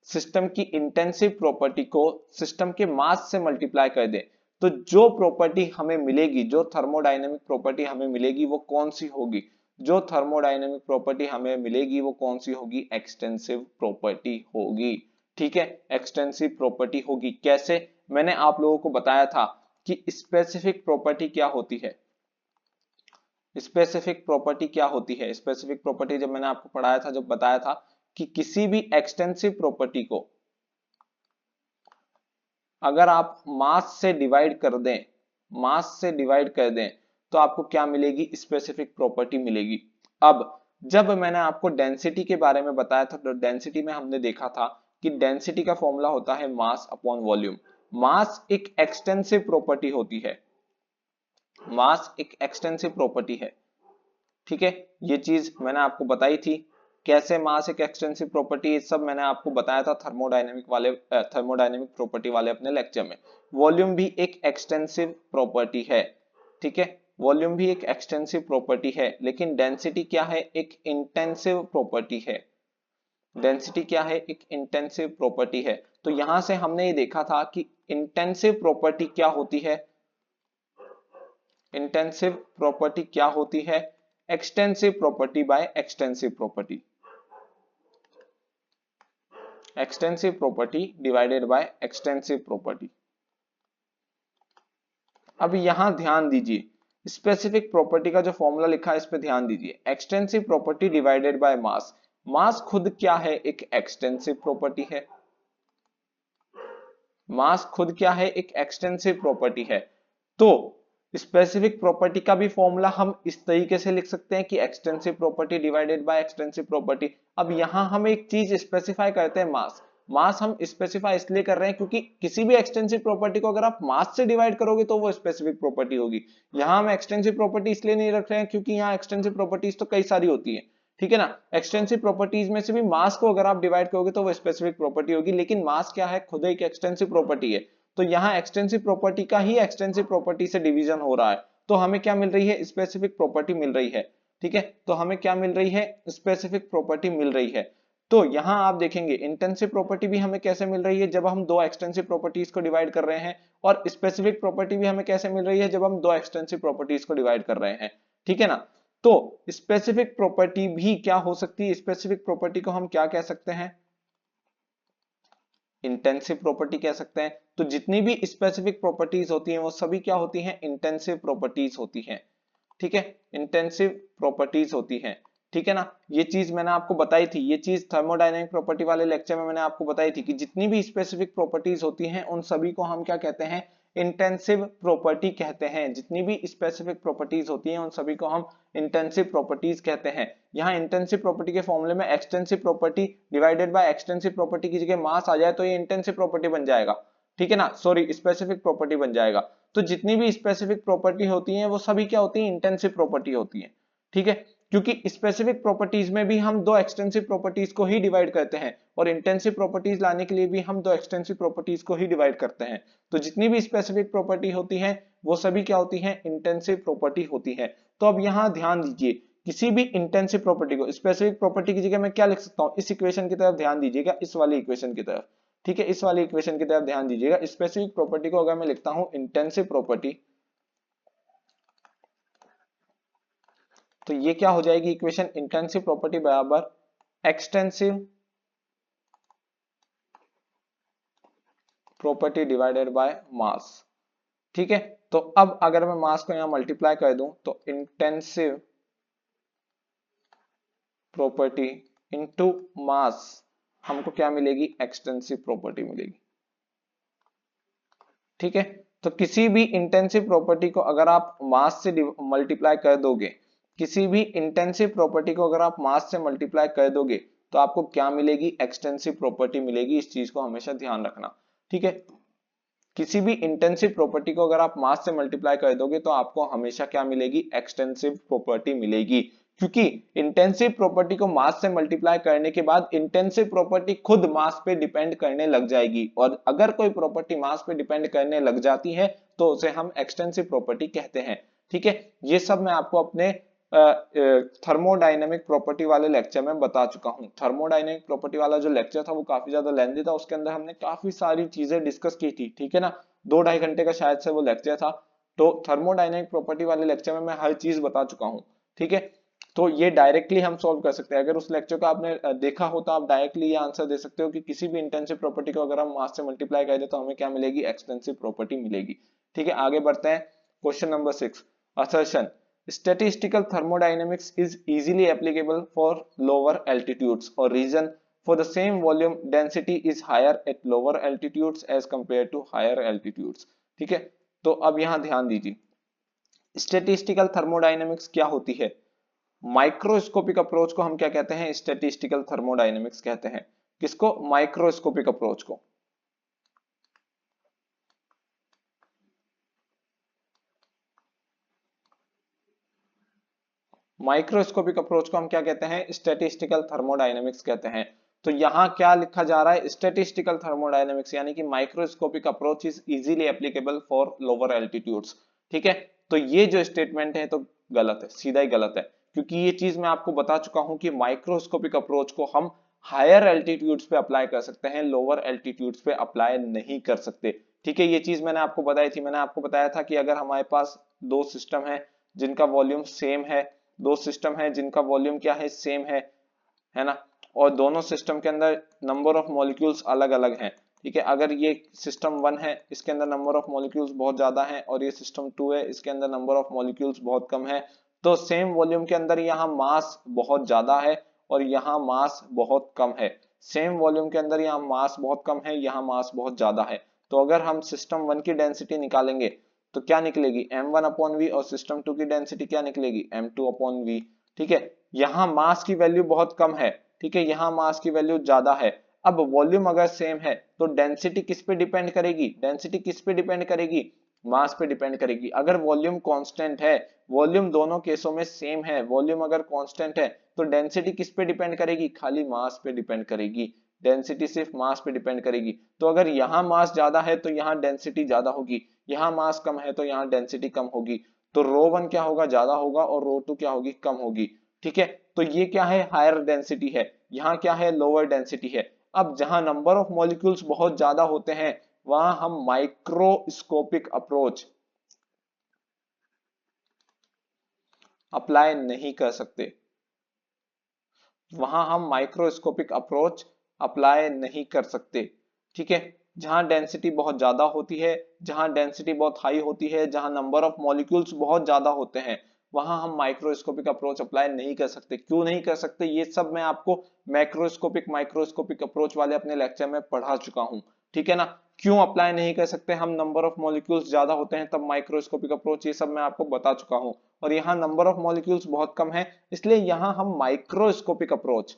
system की इंटेंसिव प्रॉपर्टी को सिस्टम के मास से मल्टीप्लाई कर दें, तो जो प्रॉपर्टी हमें मिलेगी, जो थर्मोडायनेमिक प्रॉपर्टी हमें मिलेगी वो कौन सी होगी, जो थर्मोडायनेमिक प्रॉपर्टी हमें मिलेगी वो कौन सी होगी, एक्सटेंसिव प्रॉपर्टी होगी। ठीक है, एक्सटेंसिव प्रॉपर्टी होगी। कैसे, मैंने आप लोगों को बताया था कि स्पेसिफिक प्रॉपर्टी क्या होती है। स्पेसिफिक प्रॉपर्टी क्या होती है, स्पेसिफिक प्रॉपर्टी जब मैंने आपको पढ़ाया था, जब बताया था कि किसी भी एक्सटेंसिव प्रॉपर्टी को अगर आप मास से डिवाइड कर दें, मास से डिवाइड कर दें, तो आपको क्या मिलेगी, स्पेसिफिक प्रॉपर्टी मिलेगी। अब जब मैंने आपको डेंसिटी के बारे में बताया था, तो डेंसिटी में हमने देखा था कि डेंसिटी का फॉर्मूला होता है मास अपॉन वॉल्यूम। मास एक एक्सटेंसिव प्रॉपर्टी होती है, मास एक एक्सटेंसिव प्रॉपर्टी है। ठीक है, ये चीज मैंने आपको बताई थी, कैसे मास एक एक्सटेंसिव प्रॉपर्टी है, सब मैंने आपको बताया था थर्मोडायनेमिक प्रॉपर्टी वाले अपने लेक्चर में। वॉल्यूम भी एक एक्सटेंसिव प्रॉपर्टी है। ठीक है, वॉल्यूम भी एक एक्सटेंसिव प्रॉपर्टी है, लेकिन डेंसिटी क्या है, एक इंटेंसिव प्रॉपर्टी है। डेंसिटी क्या है, एक इंटेंसिव प्रॉपर्टी है। तो यहां से हमने ये देखा था कि इंटेंसिव प्रॉपर्टी क्या होती है, इंटेंसिव प्रॉपर्टी क्या होती है, extensive property bye extensive property, extensive property divided bye extensive property. अब यहां ध्यान दीजिए, स्पेसिफिक प्रॉपर्टी का जो फॉर्मूला लिखा है इस पे ध्यान दीजिए, extensive property divided by mass. Mass खुद क्या है, एक एक्सटेंसिव प्रॉपर्टी है। मास खुद क्या है, एक एक्सटेंसिव प्रॉपर्टी है। तो स्पेसिफिक प्रॉपर्टी का भी फॉर्मूला हम इस तरीके से लिख सकते हैं कि extensive property divided bye extensive property. अब यहां हम एक चीज स्पेसिफाई करते हैं, मास। मास हम स्पेसिफाई इसलिए कर रहे हैं क्योंकि किसी भी एक्सटेंसिव प्रॉपर्टी को अगर आप मास से डिवाइड करोगे तो वो स्पेसिफिक प्रॉपर्टी होगी। यहां हम एक्सटेंसिव प्रॉपर्टी इसलिए नहीं रख रहे हैं क्योंकि यहाँ एक्सटेंसिव प्रॉपर्टीज तो कई सारी होती है। ठीक है ना, एक्सटेंसिव प्रॉपर्टीज में से भी मास को अगर आप डिवाइड करोगे तो वो स्पेसिफिक प्रॉपर्टी होगी, लेकिन मास क्या है, खुद एक एक्सटेंसिव प्रॉपर्टी है। तो यहाँ एक्सटेंसिव प्रॉपर्टी का ही एक्सटेंसिव प्रॉपर्टी से डिवीजन हो रहा है, तो हमें क्या मिल रही है, स्पेसिफिक प्रॉपर्टी मिल रही है। ठीक है, तो हमें क्या मिल रही है, स्पेसिफिक प्रॉपर्टी मिल रही है। तो यहां आप देखेंगे इंटेंसिव प्रॉपर्टी भी हमें कैसे मिल रही है, जब हम दो एक्सटेंसिव प्रॉपर्टीज को डिवाइड कर रहे हैं, और स्पेसिफिक प्रॉपर्टी भी हमें कैसे मिल रही है, जब हम दो एक्सटेंसिव प्रॉपर्टीज को डिवाइड कर रहे हैं। ठीक है ना, तो स्पेसिफिक प्रॉपर्टी भी क्या हो सकती है, स्पेसिफिक प्रॉपर्टी को हम क्या कह सकते हैं, इंटेंसिव प्रॉपर्टी कह सकते हैं। तो जितनी भी स्पेसिफिक प्रॉपर्टीज होती हैं वो सभी क्या होती हैं, इंटेंसिव प्रॉपर्टीज होती हैं। ठीक है, इंटेंसिव प्रॉपर्टीज होती हैं। ठीक है ना, ये चीज मैंने आपको बताई थी, ये चीज थर्मोडायनेमिक प्रॉपर्टी वाले लेक्चर में मैंने आपको बताई थी कि जितनी भी स्पेसिफिक प्रॉपर्टीज होती हैं उन सभी को हम क्या कहते हैं, इंटेंसिव प्रॉपर्टी कहते हैं। जितनी भी स्पेसिफिक प्रॉपर्टीज होती हैं उन सभी को हम इंटेंसिव प्रॉपर्टीज कहते हैं। यहाँ इंटेंसिव प्रॉपर्टी के फॉर्मूले में extensive property divided bye extensive property की जगह मास आ जाए तो ये इंटेंसिव प्रॉपर्टी बन जाएगा। ठीक है ना, सॉरी, स्पेसिफिक प्रॉपर्टी बन जाएगा। तो जितनी भी स्पेसिफिक प्रॉपर्टी होती हैं वो सभी क्या होती हैं, इंटेंसिव प्रॉपर्टी होती हैं। ठीक है, क्योंकि स्पेसिफिक प्रॉपर्टीज में भी हम दो एक्सटेंसिव प्रॉपर्टीज को ही डिवाइड करते हैं, और इंटेंसिव प्रॉपर्टीज लाने के लिए भी हम दो एक्सटेंसिव प्रॉपर्टीज को ही डिवाइड करते हैं। तो जितनी भी स्पेसिफिक प्रॉपर्टी होती है वो सभी क्या होती हैं, इंटेंसिव प्रॉपर्टी होती है। तो अब यहां ध्यान दीजिए, किसी भी इंटेंसिव प्रॉपर्टी को स्पेसिफिक प्रॉपर्टी की जगह मैं क्या लिख सकता हूं, इस इक्वेशन की तरफ ध्यान दीजिएगा, इस वाली इक्वेशन की तरफ। ठीक है, इस वाली इक्वेशन की तरफ ध्यान दीजिएगा। स्पेसिफिक प्रॉपर्टी को अगर मैं लिखता हूं इंटेंसिव प्रॉपर्टी, तो ये क्या हो जाएगी इक्वेशन, इंटेंसिव प्रॉपर्टी बराबर एक्सटेंसिव प्रॉपर्टी डिवाइडेड बाय मास। ठीक है, तो अब अगर मैं मास को यहां मल्टीप्लाई कर दूं तो इंटेंसिव प्रॉपर्टी इनटू मास, हमको क्या मिलेगी, एक्सटेंसिव प्रॉपर्टी मिलेगी। ठीक है, तो किसी भी इंटेंसिव प्रॉपर्टी को अगर आप मास से मल्टीप्लाई कर दोगे, किसी भी इंटेंसिव प्रॉपर्टी को अगर आप मास से मल्टीप्लाई कर दोगे तो आपको क्या मिलेगी, एक्सटेंसिव प्रॉपर्टी मिलेगी। इस चीज को हमेशा ध्यान रखना, ठीक है। किसी भी इंटेंसिव प्रॉपर्टी को अगर आप मास से मल्टीप्लाई कर दोगे तो आपको हमेशा क्या मिलेगी, एक्सटेंसिव प्रॉपर्टी मिलेगी, क्योंकि इंटेंसिव प्रॉपर्टी को मास से मल्टीप्लाई करने के बाद इंटेंसिव प्रॉपर्टी खुद मास पे डिपेंड करने लग जाएगी, और अगर कोई प्रॉपर्टी मास पे डिपेंड करने लग जाती है तो उसे हम एक्सटेंसिव प्रॉपर्टी कहते हैं, ठीक है। ये सब मैं आपको अपने थर्मोडायनेमिक प्रॉपर्टी वाले लेक्चर में बता चुका हूं। थर्मोडायनेमिक प्रॉपर्टी वाला जो लेक्चर था वो काफी ज्यादा लेंथी था, उसके अंदर हमने काफी सारी चीजें डिस्कस की थी, ठीक है ना। 2-2.5 घंटे का शायद से वो लेक्चर था। तो थर्मोडायनेमिक प्रॉपर्टी वाले लेक्चर में मैं हर चीज बता चुका हूँ, ठीक है। तो ये डायरेक्टली हम सॉल्व कर सकते हैं। अगर उस लेक्चर को आपने देखा हो तो आप डायरेक्टली ये आंसर दे सकते हो कि किसी भी इंटेंसिव प्रॉपर्टी को अगर हम मास से मल्टीप्लाई कर दे तो हमें क्या मिलेगी, एक्सटेंसिव प्रॉपर्टी मिलेगी, ठीक है। आगे बढ़ते हैं, question number 6, assertion statistical thermodynamics is easily applicable for lower altitudes or reason for the same volume density is higher at lower altitudes as compared to higher altitudes, ठीक है। तो अब यहां ध्यान दीजिए, स्टैटिस्टिकल थर्मोडायनेमिक्स क्या होती है। माइक्रोस्कोपिक अप्रोच को हम क्या कहते हैं, स्टैटिस्टिकल थर्मोडायनेमिक्स कहते हैं। किसको, माइक्रोस्कोपिक अप्रोच को। माइक्रोस्कोपिक अप्रोच को हम क्या कहते हैं, स्टैटिस्टिकल थर्मोडायनेमिक्स कहते हैं। तो यहां क्या लिखा जा रहा है, स्टैटिस्टिकल थर्मोडायनेमिक्स यानी कि microscopic approach is easily applicable for lower altitudes, ठीक है। तो ये जो स्टेटमेंट है तो गलत है, सीधा ही गलत है, क्योंकि ये चीज मैं आपको बता चुका हूं कि माइक्रोस्कोपिक अप्रोच को हम हायर एल्टीट्यूड्स पे अप्लाई कर सकते हैं, लोअर एल्टीट्यूड्स पे अप्लाई नहीं कर सकते, ठीक है। ये चीज मैंने आपको बताई थी। मैंने आपको बताया था कि अगर हमारे पास दो सिस्टम है जिनका वॉल्यूम सेम है, दो सिस्टम है जिनका वॉल्यूम क्या है, सेम है ना, और दोनों सिस्टम के अंदर नंबर ऑफ मॉलिक्यूल्स अलग अलग हैं, ठीक है। अगर ये सिस्टम 1 है, इसके अंदर नंबर ऑफ मॉलिक्यूल्स बहुत ज्यादा है, और ये सिस्टम 2 है, इसके अंदर नंबर ऑफ मॉलिक्यूल्स बहुत कम है, तो सेम वॉल्यूम के अंदर यहाँ मास बहुत ज्यादा है और यहाँ मास बहुत कम है। सेम वॉल्यूम के अंदर यहाँ मास बहुत कम है, यहाँ मास बहुत ज्यादा है। तो अगर हम सिस्टम 1 की डेंसिटी निकालेंगे तो क्या निकलेगी, m1/v, और सिस्टम 2 की डेंसिटी क्या निकलेगी, m2/v, ठीक है। यहाँ मास की वैल्यू बहुत कम है, ठीक है, यहाँ मास की वैल्यू ज्यादा है। अब वॉल्यूम अगर सेम है तो डेंसिटी किस पे डिपेंड करेगी, डेंसिटी किस पे डिपेंड करेगी, मास पे डिपेंड करेगी। अगर वॉल्यूम कांस्टेंट है, वॉल्यूम दोनों केसों में सेम है, वॉल्यूम अगर कांस्टेंट है तो डेंसिटी किस पे डिपेंड करेगी, खाली मास पे डिपेंड करेगी, डेंसिटी सिर्फ मास पे डिपेंड करेगी। तो अगर यहाँ मास ज्यादा है तो यहाँ डेंसिटी ज्यादा होगी, यहाँ मास कम है तो यहाँ डेंसिटी कम होगी। तो ρ1 क्या होगा, ज्यादा होगा, और ρ2 क्या होगी, कम होगी, ठीक है। तो ये क्या है, हायर डेंसिटी है, यहाँ क्या है, लोअर डेंसिटी है। अब जहां नंबर ऑफ मॉलिक्यूल्स बहुत ज्यादा होते हैं वहां हम माइक्रोस्कोपिक अप्रोच अप्लाई नहीं कर सकते, वहां हम माइक्रोस्कोपिक अप्रोच अप्लाई नहीं कर सकते, ठीक है। जहां डेंसिटी बहुत ज्यादा होती है, जहां डेंसिटी बहुत हाई होती है, जहां नंबर ऑफ मॉलिक्यूल्स बहुत ज्यादा होते हैं, वहां हम माइक्रोस्कोपिक अप्रोच अप्लाई नहीं कर सकते। क्यों नहीं कर सकते, ये सब मैं आपको मैक्रोस्कोपिक माइक्रोस्कोपिक अप्रोच वाले अपने लेक्चर में पढ़ा चुका हूं, ठीक है ना। क्यों अप्लाई नहीं कर सकते हम, नंबर ऑफ मॉलिक्यूल्स ज्यादा होते हैं तब माइक्रोस्कोपिक अप्रोच, ये सब मैं आपको बता चुका हूं। और यहाँ नंबर ऑफ मॉलिक्यूल्स बहुत कम है, इसलिए यहां हम माइक्रोस्कोपिक अप्रोच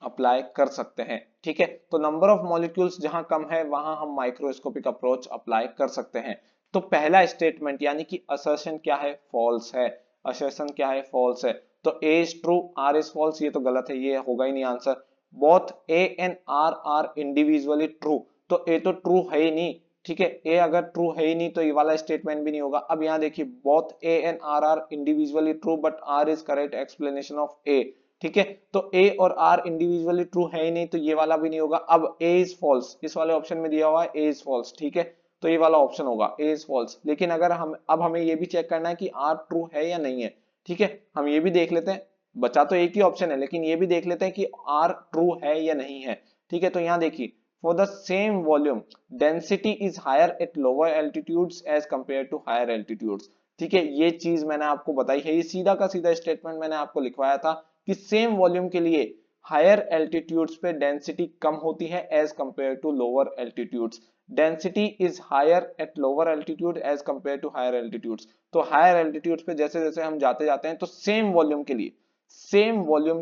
अप्लाई कर सकते हैं, ठीक है। तो नंबर ऑफ मॉलिक्यूल्स जहां कम है वहां हम माइक्रोस्कोपिक अप्रोच अप्लाई कर सकते हैं। तो पहला स्टेटमेंट यानी कि असर्शन क्या है, फॉल्स है। असर्शन क्या है, फॉल्स है। तो A is true, R is false, ये तो गलत है, ये होगा ही नहीं answer. Both A and R are individually true, तो A तो ट्रू है ही नहीं, ठीक है। A अगर ट्रू है ही नहीं तो ये वाला स्टेटमेंट भी नहीं होगा। अब यहाँ देखिए, both A and R are individually true but R is correct explanation of A, ठीक है। तो A और R इंडिविजुअली ट्रू है ही नहीं तो ये वाला भी नहीं होगा। अब A इज फॉल्स, इस वाले ऑप्शन में दिया हुआ है A इज फॉल्स, ठीक है, तो ये वाला ऑप्शन होगा A इज फॉल्स। लेकिन अगर हम अब हमें ये भी चेक करना है कि R ट्रू है या नहीं है, ठीक है। हम ये भी देख लेते हैं, बचा तो एक ही ऑप्शन है लेकिन ये भी देख लेते हैं कि R ट्रू है या नहीं है, ठीक है। तो यहाँ देखिए, for the same volume density is higher at lower altitudes as compare to higher altitudes, ठीक है। ये चीज मैंने आपको बताई है, ये सीधा का सीधा स्टेटमेंट मैंने आपको लिखवाया था कि सेम वॉल्यूम के लिए हायर एल्टीट्यूड्स पे डेंसिटी कम होती है as compare to lower altitudes. Density is higher at lower altitude as compare to higher altitudes. तो हायर एल्टीट्यूड पे जैसे जैसे हम जाते जाते हैं तो सेम वॉल्यूम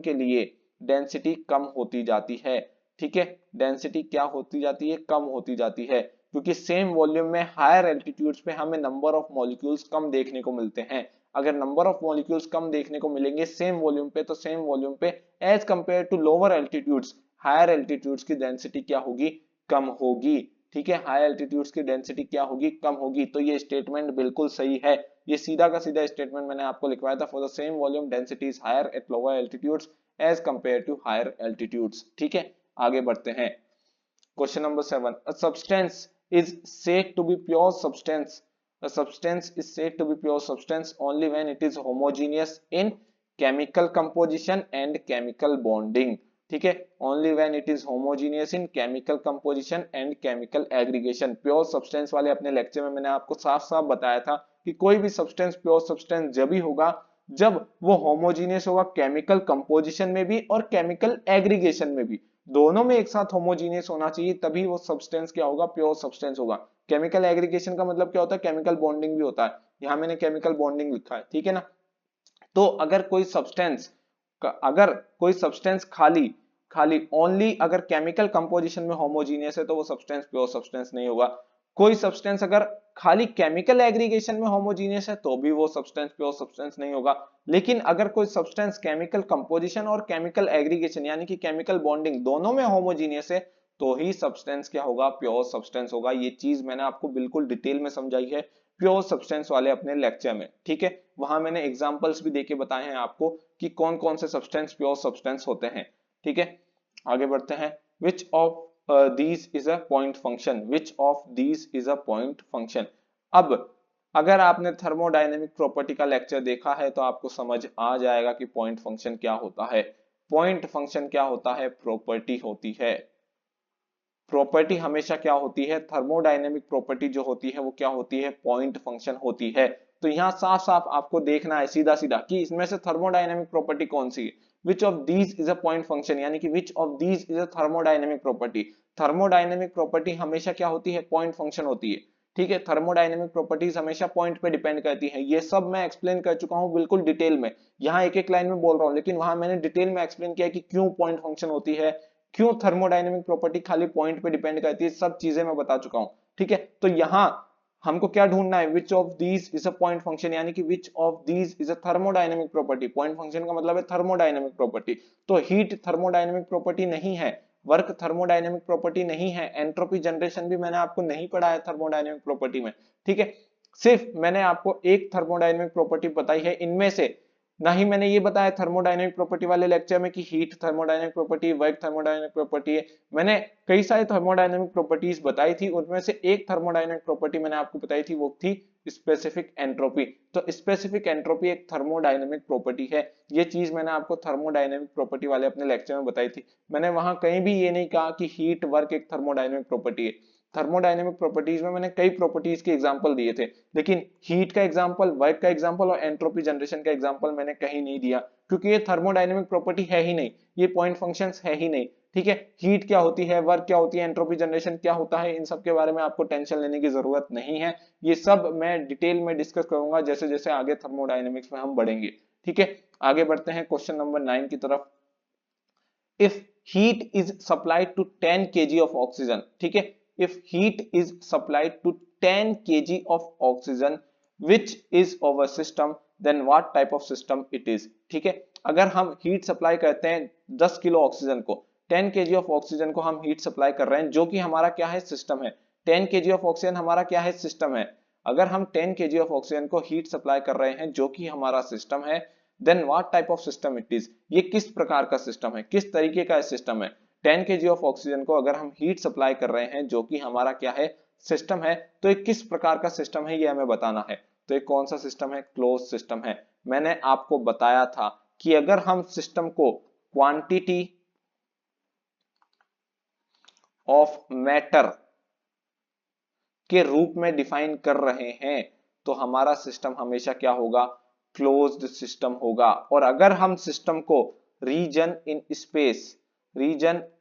के लिए डेंसिटी कम होती जाती है। ठीक है, डेंसिटी क्या होती जाती है, कम होती जाती है, क्योंकि सेम वॉल्यूम में हायर एल्टीट्यूड्स पे हमें नंबर ऑफ मॉलिक्यूल्स कम देखने को मिलते हैं। अगर नंबर ऑफ मॉलिक्यूल्स कम देखने को मिलेंगे सेम वॉल्यूम पे, तो सेम वॉल्यूम पे as compare to lower altitudes, higher altitudes की डेंसिटी क्या होगी, कम होगी। ठीक है, हाई एल्टीट्यूड्स की डेंसिटी क्या होगी, कम होगी। तो ये स्टेटमेंट बिल्कुल सही है, ये सीधा का सीधा स्टेटमेंट मैंने आपको लिखवाया था। For the same volume density is higher at lower altitudes as compare to higher altitudes. ठीक है, आगे बढ़ते हैं। Question number 7, a substance is said to be pure substance. A substance is said to be pure substance only when it is homogeneous in chemical composition and chemical bonding. ठीक है, only when it is homogeneous in chemical composition and chemical aggregation. Pure substance वाले अपने lecture में मैंने आपको साफ साफ बताया था कि कोई भी सब्सटेंस प्योर सब्सटेंस जब ही होगा जब वो होमोजीनियस होगा केमिकल कंपोजिशन में भी और केमिकल एग्रीगेशन में भी, दोनों में एक साथ होमोजीनियस होना चाहिए, तभी वो सब्सटेंस क्या होगा, प्योर सब्सटेंस होगा। केमिकल एग्रीगेशन का मतलब क्या होता है, केमिकल बॉन्डिंग भी होता है, यहां मैंने केमिकल बॉन्डिंग लिखा है। ठीक है ना, तो अगर कोई सब्सटेंस खाली खाली ओनली अगर केमिकल कंपोजिशन में होमोजीनियस है तो वो सब्सटेंस प्योर सब्सटेंस नहीं होगा। कोई सब्सटेंस अगर खाली केमिकल एग्रीगेशन में होमोजीनियस है तो भी वो सब्सटेंस प्योर सब्सटेंस नहीं होगा। लेकिन अगर कोई सब्सटेंस केमिकल कंपोजिशन और केमिकल एग्रीगेशन यानी कि केमिकल बॉन्डिंग दोनों में होमोजीनियस है तो ही सब्सटेंस क्या होगा, प्योर सब्सटेंस होगा। ये चीज मैंने आपको बिल्कुल डिटेल में समझाई है प्योर सब्सटेंस वाले अपने लेक्चर में। ठीक है, वहां मैंने एग्जांपल्स भी देके बताए हैं आपको कि कौन कौन से सब्सटेंस प्योर सब्सटेंस होते हैं। ठीक है, आगे बढ़ते हैं। which of these is a point function, which of these is a point function। अब अगर आपने थर्मोडायनेमिक प्रॉपर्टी का लेक्चर देखा है तो आपको समझ आ जाएगा कि पॉइंट फंक्शन क्या होता है। पॉइंट फंक्शन क्या होता है, प्रॉपर्टी होती है। प्रॉपर्टी हमेशा क्या होती है, थर्मोडायनेमिक प्रॉपर्टी जो होती है वो क्या होती है, पॉइंट फंक्शन होती है। तो यहाँ साफ साफ आपको देखना है सीधा सीधा कि इसमें से थर्मोडायनेमिक प्रॉपर्टी कौन सी है। Which of these is a point function, यानी कि which of these is a thermodynamic property. Thermodynamic property हमेशा क्या होती है, पॉइंट फंक्शन होती है। ठीक है, थर्मोडायनेमिक प्रॉपर्टीज हमेशा पॉइंट पे डिपेंड करती है। ये सब मैं एक्सप्लेन कर चुका हूँ बिल्कुल डिटेल में, यहाँ एक एक लाइन में बोल रहा हूँ, लेकिन वहां मैंने डिटेल में एक्सप्लेन किया कि क्यों पॉइंट फंक्शन होती है, क्यों थर्मोडायनेमिक प्रॉपर्टी खाली पॉइंट पे डिपेंड करती है, सब चीजें मैं बता चुका हूं। ठीक है, तो यहां हमको क्या ढूंढना है, which of these is a point function, यानी कि which of these is a thermodynamic property. Point function का मतलब है थर्मोडायनेमिक प्रॉपर्टी। तो हीट थर्मोडायनेमिक प्रॉपर्टी नहीं है, वर्क थर्मोडायनेमिक प्रॉपर्टी नहीं है, एंट्रोपी जनरेशन भी मैंने आपको नहीं पढ़ाया थर्मोडायनेमिक प्रॉपर्टी में। ठीक है, सिर्फ मैंने आपको एक थर्मोडायनेमिक प्रॉपर्टी बताई है इनमें से। ना ही मैंने ये बताया थर्मोडायनेमिक प्रॉपर्टी वाले लेक्चर में कि heat thermodynamic property, work thermodynamic property है। मैंने कई सारे थर्मोडायनेमिक प्रॉपर्टीज बताई थी, उनमें से एक थर्मोडायनेमिक प्रॉपर्टी मैंने आपको बताई थी, वो थी स्पेसिफिक एंट्रोपी। तो स्पेसिफिक एंट्रोपी एक थर्मोडायनेमिक प्रॉपर्टी है। ये चीज मैंने आपको थर्मोडायनेमिक प्रॉपर्टी वाले अपने लेक्चर में बताई थी। मैंने वहां कहीं भी ये नहीं कहा कि हीट वर्क एक थर्मोडायनेमिक प्रॉपर्टी है। थर्मोडायनेमिक प्रॉपर्टीज में मैंने कई प्रॉपर्टीज के एग्जांपल दिए थे, लेकिन हीट का एग्जांपल, वर्क का एग्जांपल और एंट्रोपी जनरेशन का एग्जांपल मैंने कहीं नहीं दिया, क्योंकि ये थर्मोडायनेमिक प्रॉपर्टी है ही नहीं, ये पॉइंट फंक्शंस है ही नहीं। ठीक है, हीट क्या होती है, वर्क क्या होती है, एंट्रोपी जनरेशन क्या होता है, इन सब के बारे में आपको टेंशन लेने की जरूरत नहीं है। ये सब मैं डिटेल में डिस्कस करूंगा जैसे जैसे आगे थर्मोडायनेमिक्स में हम बढ़ेंगे। ठीक है, आगे बढ़ते हैं क्वेश्चन नंबर 9 की तरफ। If heat is supplied to 10 kg of oxygen, ठीक है, if heat is supplied to 10 kg of oxygen which is of a system, then what type of system it is। ठीक है, अगर हम हीट सप्लाई करते हैं 10 किलो ऑक्सीजन को, 10 kg of oxygen को हम हीट सप्लाई कर रहे हैं, जो कि हमारा क्या है, सिस्टम है। 10 kg ऑफ ऑक्सीजन हमारा क्या है, सिस्टम है। अगर हम 10 kg ऑफ ऑक्सीजन को हीट सप्लाई कर रहे हैं जो कि हमारा सिस्टम है, then what type of system it is, ये किस प्रकार का सिस्टम है, किस तरीके का सिस्टम है। 10 kg ऑफ ऑक्सीजन को अगर हम हीट सप्लाई कर रहे हैं जो कि हमारा क्या है, सिस्टम है, तो ये किस प्रकार का सिस्टम है ये हमें बताना है। तो ये कौन सा सिस्टम है, क्लोज सिस्टम है। मैंने आपको बताया था कि अगर हम सिस्टम को क्वांटिटी ऑफ मैटर के रूप में डिफाइन कर रहे हैं तो हमारा सिस्टम हमेशा क्या होगा, क्लोज्ड सिस्टम होगा। और अगर हम सिस्टम को रीजन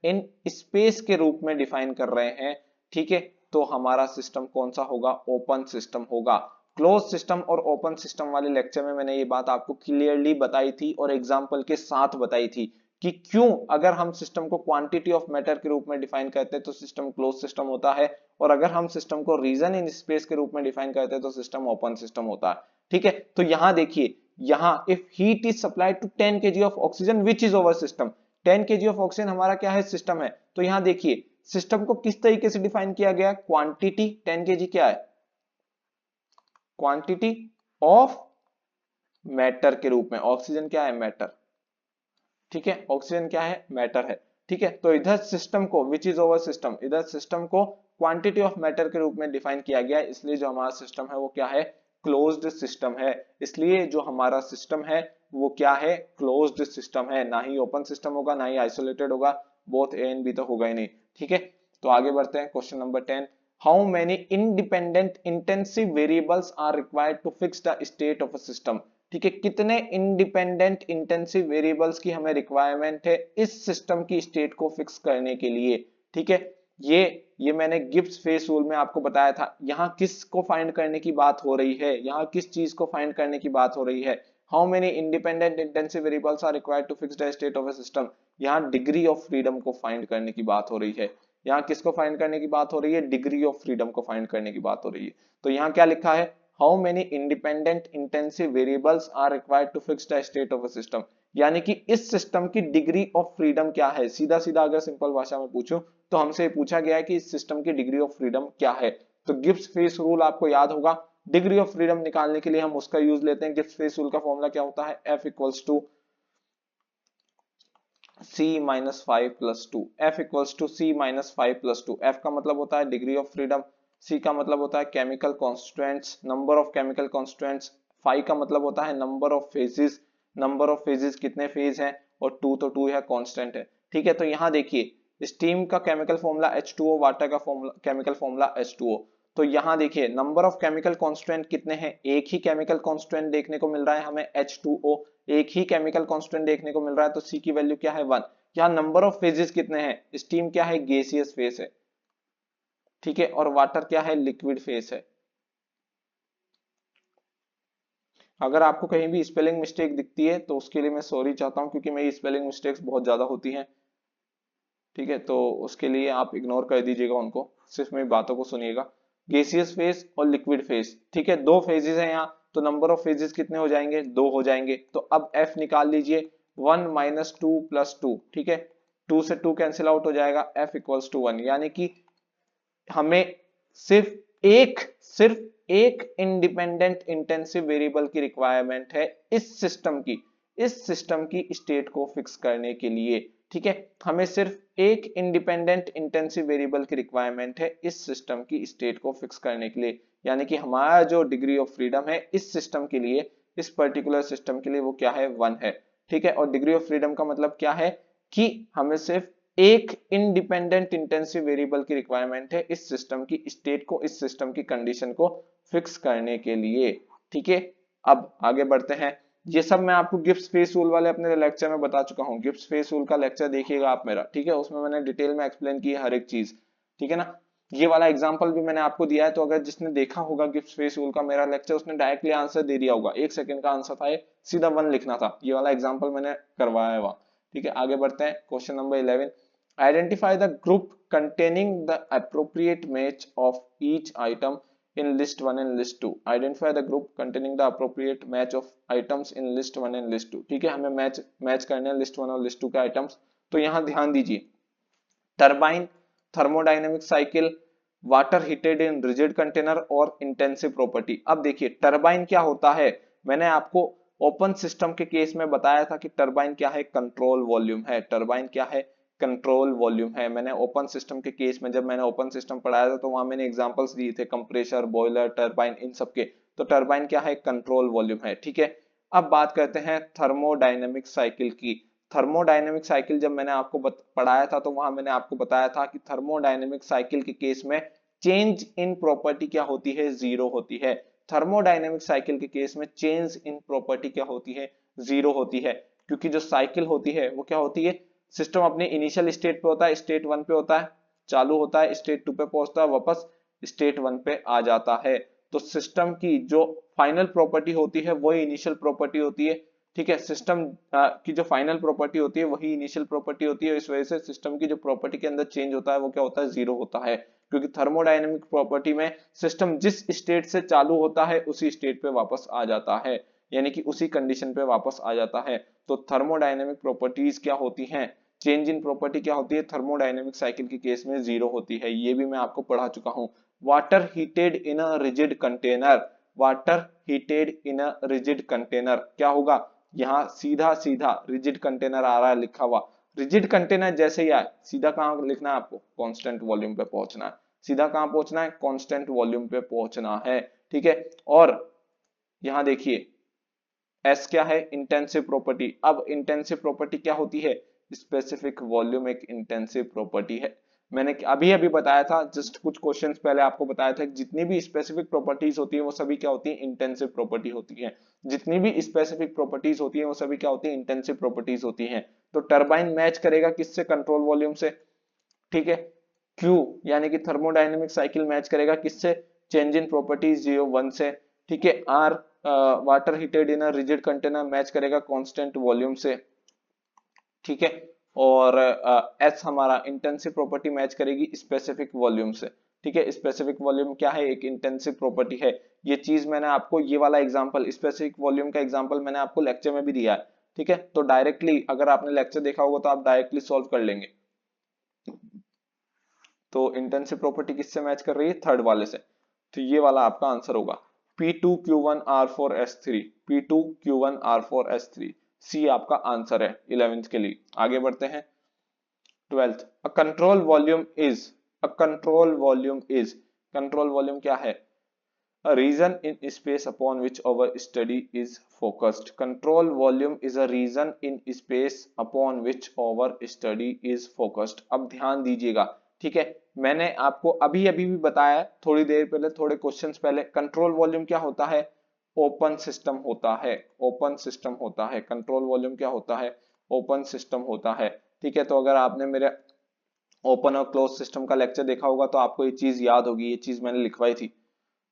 इन स्पेस के रूप में डिफाइन कर रहे हैं, ठीक है, तो तो हमारा सिस्टम कौन सा होगा, ओपन सिस्टम होगा। क्लोज सिस्टम और ओपन सिस्टम वाले लेक्चर में मैंने ये बात आपको क्लियरली बताई थी और एग्जांपल के साथ बताई थी कि क्यों अगर हम सिस्टम को क्वांटिटी ऑफ मैटर के रूप में डिफाइन करते हैं तो सिस्टम क्लोज सिस्टम होता है, और अगर हम सिस्टम को रीजन इन स्पेस के रूप में डिफाइन करते हैं तो सिस्टम ओपन सिस्टम होता है। ठीक है, तो यहां देखिए, यहां if heat is supplied to 10 kg of oxygen which is over system, 10 kg of oxygen हमारा क्या है, सिस्टम है। तो यहां देखिए सिस्टम को किस तरीके से डिफाइन किया गया, क्वांटिटी 10 kg क्या है, क्वांटिटी ऑफ मैटर के रूप में, ऑक्सीजन क्या है, मैटर। ठीक है, ऑक्सीजन क्या है, मैटर है। ठीक है, तो इधर सिस्टम को विच इज ओवर सिस्टम, इधर सिस्टम को क्वांटिटी ऑफ मैटर के रूप में डिफाइन किया गया है, इसलिए जो हमारा सिस्टम है वो क्या है, क्लोज्ड सिस्टम है। इसलिए जो हमारा सिस्टम है वो क्या है, क्लोज्ड सिस्टम है, ना ही ओपन सिस्टम होगा ना ही आइसोलेटेड होगा, बोथ ए एंड बी तो होगा ही नहीं। ठीक है, तो आगे बढ़ते हैं, question number 10, how many independent intensive variables are required to fix the state of a system. ठीक है, कितने इंडिपेंडेंट इंटेंसिव वेरिएबल्स की हमें रिक्वायरमेंट है इस सिस्टम की स्टेट को फिक्स करने के लिए। ठीक है, ये मैंने गिब्स फेस रूल में आपको बताया था। यहाँ किस को फाइंड करने की बात हो रही है, यहाँ किस चीज को फाइंड करने की बात हो रही है, how many independent intensive variables are required to fix the state of a system. यहाँ डिग्री ऑफ फ्रीडम को फाइंड करने की बात हो रही है। यहाँ किसको फाइंड करने की बात हो रही है, डिग्री ऑफ फ्रीडम को फाइंड करने की बात हो रही है। तो यहाँ क्या लिखा है, how many independent intensive variables are required to fix the state of a system, यानी कि इस सिस्टम की डिग्री ऑफ फ्रीडम क्या है। सीधा सीधा अगर सिंपल भाषा में पूछूं तो हमसे पूछा गया है कि इस सिस्टम की डिग्री ऑफ फ्रीडम क्या है। तो गिब्स फेस रूल आपको याद होगा, डिग्री ऑफ फ्रीडम निकालने के लिए हम उसका यूज लेते हैं। गिब्स फेस रूल का फॉर्मूला क्या होता है, F equals to C minus 5 plus 2, F equals to C minus 5 plus 2। F का मतलब होता है डिग्री ऑफ फ्रीडम, C का मतलब होता है chemical constituents, number of chemical constituents, 5 का मतलब होता है number of phases, number of phases कितने फेज हैं, और 2 तो 2 है, कांस्टेंट है। ठीक है, तो यहाँ देखिए स्टीम का केमिकल फॉर्मूला H2O, वाटर का केमिकल फॉर्मूला H2O। तो यहाँ देखिए नंबर ऑफ केमिकल कांस्टेंट कितने हैं, एक ही केमिकल कांस्टेंट देखने को मिल रहा है हमें H2O, एक ही केमिकल कांस्टेंट देखने को मिल रहा है, तो C की वैल्यू क्या है, 1। यहाँ नंबर ऑफ फेजेस कितने हैं, स्टीम क्या है, गैसियस फेज है। ठीक है, और वाटर क्या है, लिक्विड फेज है। अगर आपको कहीं भी स्पेलिंग मिस्टेक दिखती है तो उसके लिए मैं सॉरी चाहता हूं, क्योंकि मेरी स्पेलिंग मिस्टेक्स बहुत ज्यादा होती हैं। ठीक है, तो उसके लिए आप इग्नोर कर दीजिएगा उनको, सिर्फ मेरी बातों को सुनिएगा। गैसियस फेज और लिक्विड फेज, ठीक है, दो फेजेस हैं यहाँ, तो नंबर ऑफ फेजेस कितने हो जाएंगे, 2 हो जाएंगे। तो अब F निकाल लीजिए, 1 माइनस 2 प्लस 2। ठीक है, 2 से 2 कैंसिल आउट हो जाएगा, F इक्वल्स टू 1, यानी कि हमें सिर्फ एक इंडिपेंडेंट इंटेंसिव वेरिएबल की रिक्वायरमेंट है इस सिस्टम की स्टेट को फिक्स करने के लिए। ठीक है, हमें सिर्फ एक इंडिपेंडेंट इंटेंसिव वेरिएबल की रिक्वायरमेंट है इस सिस्टम की स्टेट को फिक्स करने के लिए, यानी कि हमारा जो डिग्री ऑफ फ्रीडम है इस सिस्टम के लिए, इस पर्टिकुलर सिस्टम के लिए, वो क्या है, 1 है। ठीक है, और डिग्री ऑफ फ्रीडम का मतलब क्या है कि हमें सिर्फ एक इंडिपेंडेंट इंटेंसिव वेरिएबल की रिक्वायरमेंट है इस सिस्टम की स्टेट को, इस सिस्टम की कंडीशन को फिक्स करने के लिए। ठीक है, अब आगे बढ़ते हैं। ये सब मैं आपको गिब्स फेस रूल वाले अपने लेक्चर में बता चुका हूँ। गिब्स फेस रूल का लेक्चर देखिएगा आप मेरा, ठीक है, उसमें मैंने डिटेल में एक्सप्लेन की है हर एक चीज। ठीक है ना, ये वाला एग्जांपल भी मैंने आपको दिया है, तो अगर जिसने देखा होगा गिब्स फेस रूल का मेरा लेक्चर, उसने डायरेक्टली आंसर दे दिया होगा, 1 सेकंड का आंसर था, सीधा 1 लिखना था। ये वाला एग्जाम्पल मैंने करवाया है वहां। ठीक है, आगे बढ़ते हैं, question number 11, identify the group containing the appropriate match of each item in list 1 and list 2। identify the group containing the appropriate match of items in list 1 and list 2। ठीक है, हमें मैच करने हैं लिस्ट 1 और list 2 के items. तो यहाँ ध्यान दीजिए, turbine, thermodynamic cycle, water heated in rigid container और इंटेंसिव प्रॉपर्टी। अब देखिए टरबाइन क्या होता है, मैंने आपको ओपन सिस्टम के केस में बताया था कि टरबाइन क्या है, कंट्रोल वॉल्यूम है। टरबाइन क्या है, कंट्रोल वॉल्यूम है। मैंने ओपन सिस्टम के केस में, जब मैंने ओपन सिस्टम पढ़ाया था तो वहां मैंने एग्जांपल्स दिए थे, कंप्रेसर, बॉयलर, टरबाइन, इन सब के। तो टरबाइन क्या है, कंट्रोल वॉल्यूम है। ठीक है, अब बात करते हैं थर्मोडायनेमिक साइकिल की। थर्मोडायनेमिक साइकिल जब मैंने आपको पढ़ाया था तो वहां मैंने आपको बताया था कि थर्मोडायनेमिक साइकिल के केस में चेंज इन प्रॉपर्टी क्या होती है, 0 होती है। थर्मोडायनेमिक साइकिल के केस में चेंज इन प्रॉपर्टी क्या होती है, 0 होती है, क्योंकि जो साइकिल होती है वो क्या होती है, सिस्टम अपने इनिशियल स्टेट पे होता है, स्टेट 1 पे होता है, चालू होता है, स्टेट 2 पे पहुंचता है, वापस स्टेट 1 पे आ जाता है। तो सिस्टम की जो फाइनल प्रॉपर्टी होती है वही इनिशियल प्रॉपर्टी होती है, ठीक है। सिस्टम की जो फाइनल प्रॉपर्टी होती है वही इनिशियल प्रॉपर्टी होती है। इस वजह से सिस्टम की जो प्रॉपर्टी के अंदर चेंज होता है वो क्या होता है, जीरो होता है, क्योंकि थर्मोडायनेमिक प्रॉपर्टी में सिस्टम जिस स्टेट से चालू होता है उसी स्टेट पे वापस आ जाता है, यानी कि उसी कंडीशन पे वापस आ जाता है। तो थर्मोडायनेमिक प्रॉपर्टीज क्या होती हैं, चेंज इन प्रॉपर्टी क्या होती है, थर्मोडायनेमिक साइकिल के केस में जीरो होती है। ये भी मैं आपको पढ़ा चुका हूं। Water heated in a rigid container, water heated in a rigid container क्या होगा, यहाँ सीधा सीधा रिजिड कंटेनर आ रहा है लिखा हुआ, रिजिड कंटेनर जैसे ही आए सीधा कहां लिखना है आपको, कांस्टेंट वॉल्यूम पे पहुंचना है। सीधा कहां पहुंचना है, कांस्टेंट वॉल्यूम पे पहुंचना है, ठीक है। और यहां देखिए एस क्या है, इंटेंसिव प्रॉपर्टी। अब इंटेंसिव प्रॉपर्टी क्या होती है, स्पेसिफिक वॉल्यूम एक इंटेंसिव प्रॉपर्टी है। मैंने अभी अभी बताया था, जस्ट कुछ क्वेश्चंस पहले आपको बताया था, जितनी भी स्पेसिफिक प्रॉपर्टीज होती है वो सभी क्या होती है, इंटेंसिव प्रॉपर्टी होती है। जितनी भी स्पेसिफिक प्रॉपर्टीज होती है वो सभी क्या होती है, इंटेंसिव प्रॉपर्टीज होती है। तो टरबाइन मैच करेगा किससे, कंट्रोल वॉल्यूम से, ठीक है। क्यू यानी कि थर्मोडायनेमिक साइकिल मैच करेगा किससे, चेंज इन प्रॉपर्टीज 0 1 से, ठीक है। R water heated in a rigid container match करेगा कांस्टेंट वॉल्यूम से, ठीक है। और एस हमारा इंटेंसिव प्रॉपर्टी मैच करेगी स्पेसिफिक वॉल्यूम से, ठीक है। स्पेसिफिक वॉल्यूम क्या है, एक इंटेंसिव प्रॉपर्टी है। ये चीज मैंने आपको, ये वाला एग्जांपल स्पेसिफिक वॉल्यूम का एग्जांपल मैंने आपको लेक्चर में भी दिया है, ठीक है। तो डायरेक्टली अगर आपने लेक्चर देखा होगा तो आप डायरेक्टली सॉल्व कर लेंगे। तो इंटेंसिव प्रॉपर्टी किससे मैच कर रही है, थर्ड वाले से। तो ये वाला आपका आंसर होगा P2Q1R4S3, P2Q1R4S3, सी आपका आंसर है 11th के लिए। आगे बढ़ते हैं 12th। A control volume is, a control volume is, control volume क्या है, a region in space upon which our study is focused. Control volume is a region in space upon which our study is focused. अब ध्यान दीजिएगा, ठीक है। मैंने आपको अभी अभी भी बताया थोड़ी देर पहले, थोड़े क्वेश्चंस पहले, कंट्रोल वॉल्यूम क्या होता है, ओपन सिस्टम होता है, ओपन सिस्टम होता है। कंट्रोल वॉल्यूम क्या होता है, ओपन सिस्टम होता है, ठीक है। तो अगर आपने मेरे ओपन और क्लोज सिस्टम का लेक्चर देखा होगा तो आपको ये चीज याद होगी, ये चीज मैंने लिखवाई थी,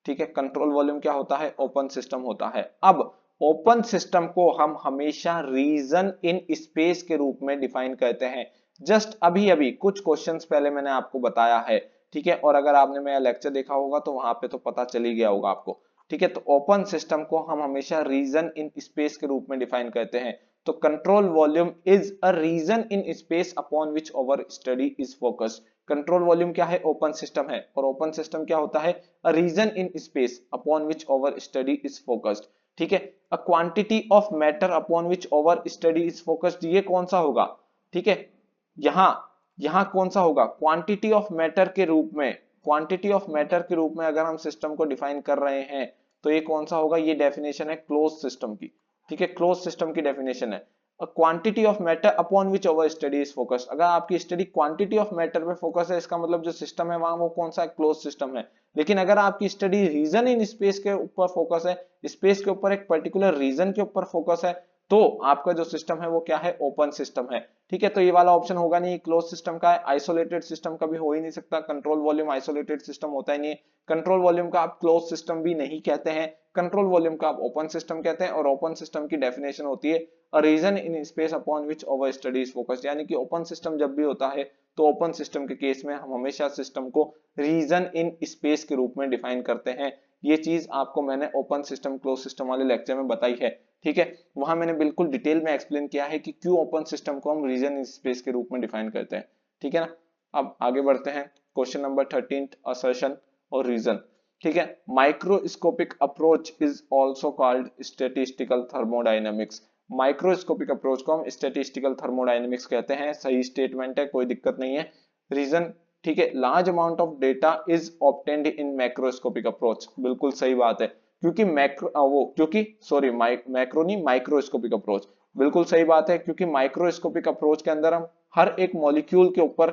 ठीक है। कंट्रोल वॉल्यूम क्या होता है, ओपन सिस्टम होता है। अब ओपन सिस्टम को हम हमेशा रीजन इन स्पेस के रूप में डिफाइन करते हैं। जस्ट अभी अभी कुछ क्वेश्चंस पहले मैंने आपको बताया है, ठीक है। और अगर आपने मेरा लेक्चर देखा होगा तो वहां पे तो पता चल ही गया होगा आपको, ठीक है। तो ओपन सिस्टम को हम हमेशा रीजन इन स्पेस के रूप में डिफाइन करते हैं। तो control volume is a region in space upon which our study is focused. Control volume क्या है, ओपन सिस्टम है, और ओपन सिस्टम क्या होता है, a region in space upon which our study is focused, ठीक है। A quantity of matter upon which our study is focused, ये कौन सा होगा, ठीक है। यहां यहां कौन सा होगा, क्वांटिटी ऑफ मैटर के रूप में, क्वांटिटी ऑफ मैटर के रूप में अगर हम सिस्टम को डिफाइन कर रहे हैं तो ये कौन सा होगा, ये डेफिनेशन है क्लोज सिस्टम की, ठीक है। क्लोज सिस्टम की डेफिनेशन है quantity of matter upon which our study is focused. अगर आपकी स्टडी क्वांटिटी ऑफ मैटर पे फोकस है, इसका मतलब जो सिस्टम है वहां वो कौन सा क्लोज सिस्टम है। लेकिन अगर आपकी स्टडी रीजन इन स्पेस के ऊपर फोकस है, स्पेस के ऊपर एक पर्टिकुलर रीजन के ऊपर फोकस है, तो आपका जो सिस्टम है वो क्या है, ओपन सिस्टम है, ठीक है। तो ये वाला ऑप्शन होगा नहीं, क्लोज सिस्टम का है। आइसोलेटेड सिस्टम का भी हो ही नहीं सकता, कंट्रोल वॉल्यूम आइसोलेटेड सिस्टम होता ही नहीं है। कंट्रोल वॉल्यूम का आप क्लोज सिस्टम भी नहीं कहते हैं, कंट्रोल वॉल्यूम का आप ओपन सिस्टम कहते हैं। और ओपन सिस्टम की डेफिनेशन होती है a region in space upon which our study is focused, यानी कि ओपन सिस्टम जब भी होता है तो ओपन सिस्टम के केस में हम हमेशा सिस्टम को रीजन इन स्पेस के रूप में डिफाइन करते हैं। ये चीज आपको मैंने ओपन सिस्टम क्लोज सिस्टम वाले लेक्चर में बताई है, ठीक है। वहां मैंने बिल्कुल डिटेल में एक्सप्लेन किया है कि क्यों ओपन सिस्टम को हम रीजन इन स्पेस के रूप में डिफाइन करते हैं, ठीक है ना। अब आगे बढ़ते हैं क्वेश्चन नंबर 13, असर्शन और रीजन, ठीक है। Microscopic approach is also called statistical thermodynamics. Microscopic approach को हम स्टैटिस्टिकल थर्मोडायनेमिक्स कहते हैं, सही स्टेटमेंट है, कोई दिक्कत नहीं है। रीजन, ठीक है, large amount of data is obtained in macroscopic approach, बिल्कुल सही बात है, क्योंकि मैक्रो नहीं, माइक्रोस्कोपिक अप्रोच, बिल्कुल सही बात है। क्योंकि माइक्रोस्कोपिक अप्रोच के अंदर हम हर एक मॉलिक्यूल के ऊपर